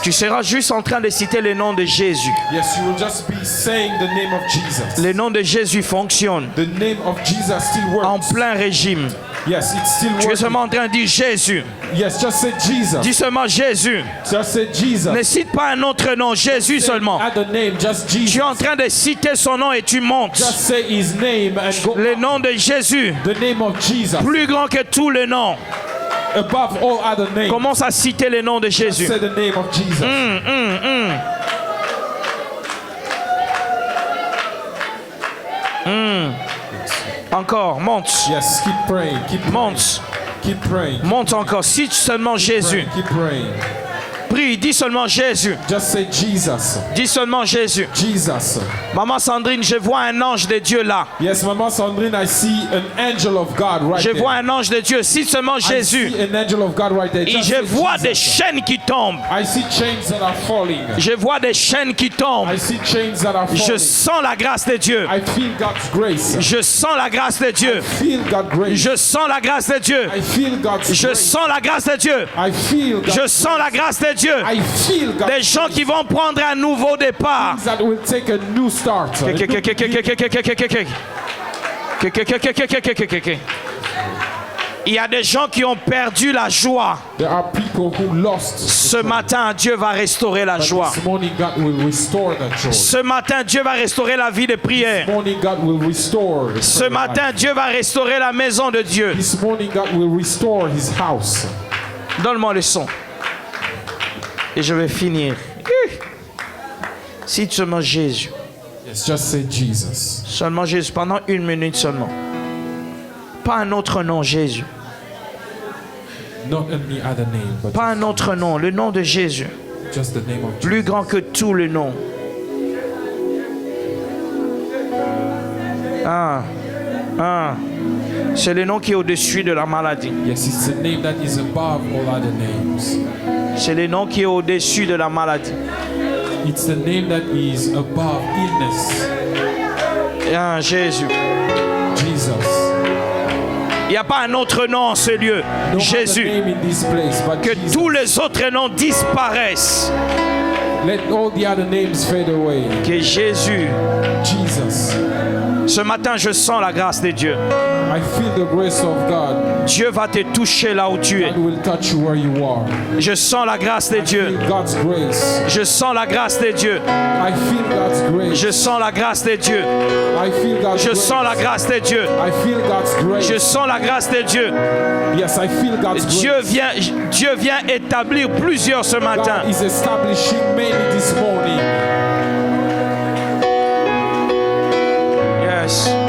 Tu seras juste en train de citer le nom de Jésus. Yes, you will just be saying the name of Jesus. Le nom de Jésus fonctionne The name of Jesus still en works. plein régime. Yes, it's still Tu es working. seulement en train de dire Jésus. Yes, just say Jesus. Dis seulement Jésus. Just say Jesus. Ne cite pas un autre nom, Jésus seulement. Add the name, just Jesus. Tu es en train de citer son nom et tu montes. Just say his name and go. Le nom de Jésus, The name of Jesus. plus grand que tous les noms. Above all other names. Commence à citer le nom de Jésus. Say the name of Jesus. Encore, monte. Yes, keep praying. Keep praying. Monte. Keep praying. Monte encore. Cite seulement Jésus. Keep praying. Prie, dis seulement Jésus. Just say Jesus. Dis seulement Jésus. Jesus. Maman Sandrine, je vois un ange de Dieu là. Yes, Mama Sandrine, I see an angel of God right Je there. vois un ange de Dieu. Cite seulement I Jésus. see an angel of God right there. Et Just je say vois des Jesus. chaînes qui tombent. I see chains that are falling. Je vois des chaînes qui tombent. I see chains that are Je falling. sens la grâce de Dieu. I feel God's grace. Je sens la grâce de Dieu. Feel God's grace. Je sens la grâce de Dieu. I feel God's Je grace. sens la grâce de Dieu. I feel God's Je sens la grâce de Dieu. I feel God's Des gens qui vont prendre un nouveau départ. that will take a new start. Il y a des gens qui ont perdu la joie. There are people who lost. Ce matin, Dieu va restaurer la joie. This morning God will restore that joy. Ce matin, Dieu va restaurer la vie de prière. This morning God will restore. his Ce prayer matin, life. Dieu va restaurer la maison de Dieu. This morning God will restore his house. Donne-moi le son. Et je vais finir. Cite seulement Jésus. Yes, just say Jesus. Seulement Jésus, pendant 1 minute seulement. Pas un autre nom, Jésus. Not any other name, but Pas un autre nom, le nom de Jésus. just the name of Jesus. Plus grand que tout le nom. C'est le nom qui est au-dessus de la maladie. Yes, it's the name that is above all other names. C'est le nom qui est au-dessus de la maladie. It's the name that is above illness. Jésus. Jesus. Il n'y a pas un autre nom en ce lieu. No Jésus. other name in this place, but Que Jesus. tous les autres noms disparaissent. Let all the other names fade away. Que Jésus. Jesus. Ce matin, je sens la grâce de Dieu. I feel the grace of God. Dieu va te toucher là où tu es. God will touch you where you are. Je sens la grâce de I Dieu. feel God's grace. Je sens la grâce de Dieu. I feel God's grace. Je sens la grâce de Dieu. I feel God's Je grace. sens la grâce de Dieu. I feel God's grace. Je sens la grâce de Dieu. Yes, I feel God's grace. Dieu vient établir plusieurs ce matin. God is establishing many this morning. Yes.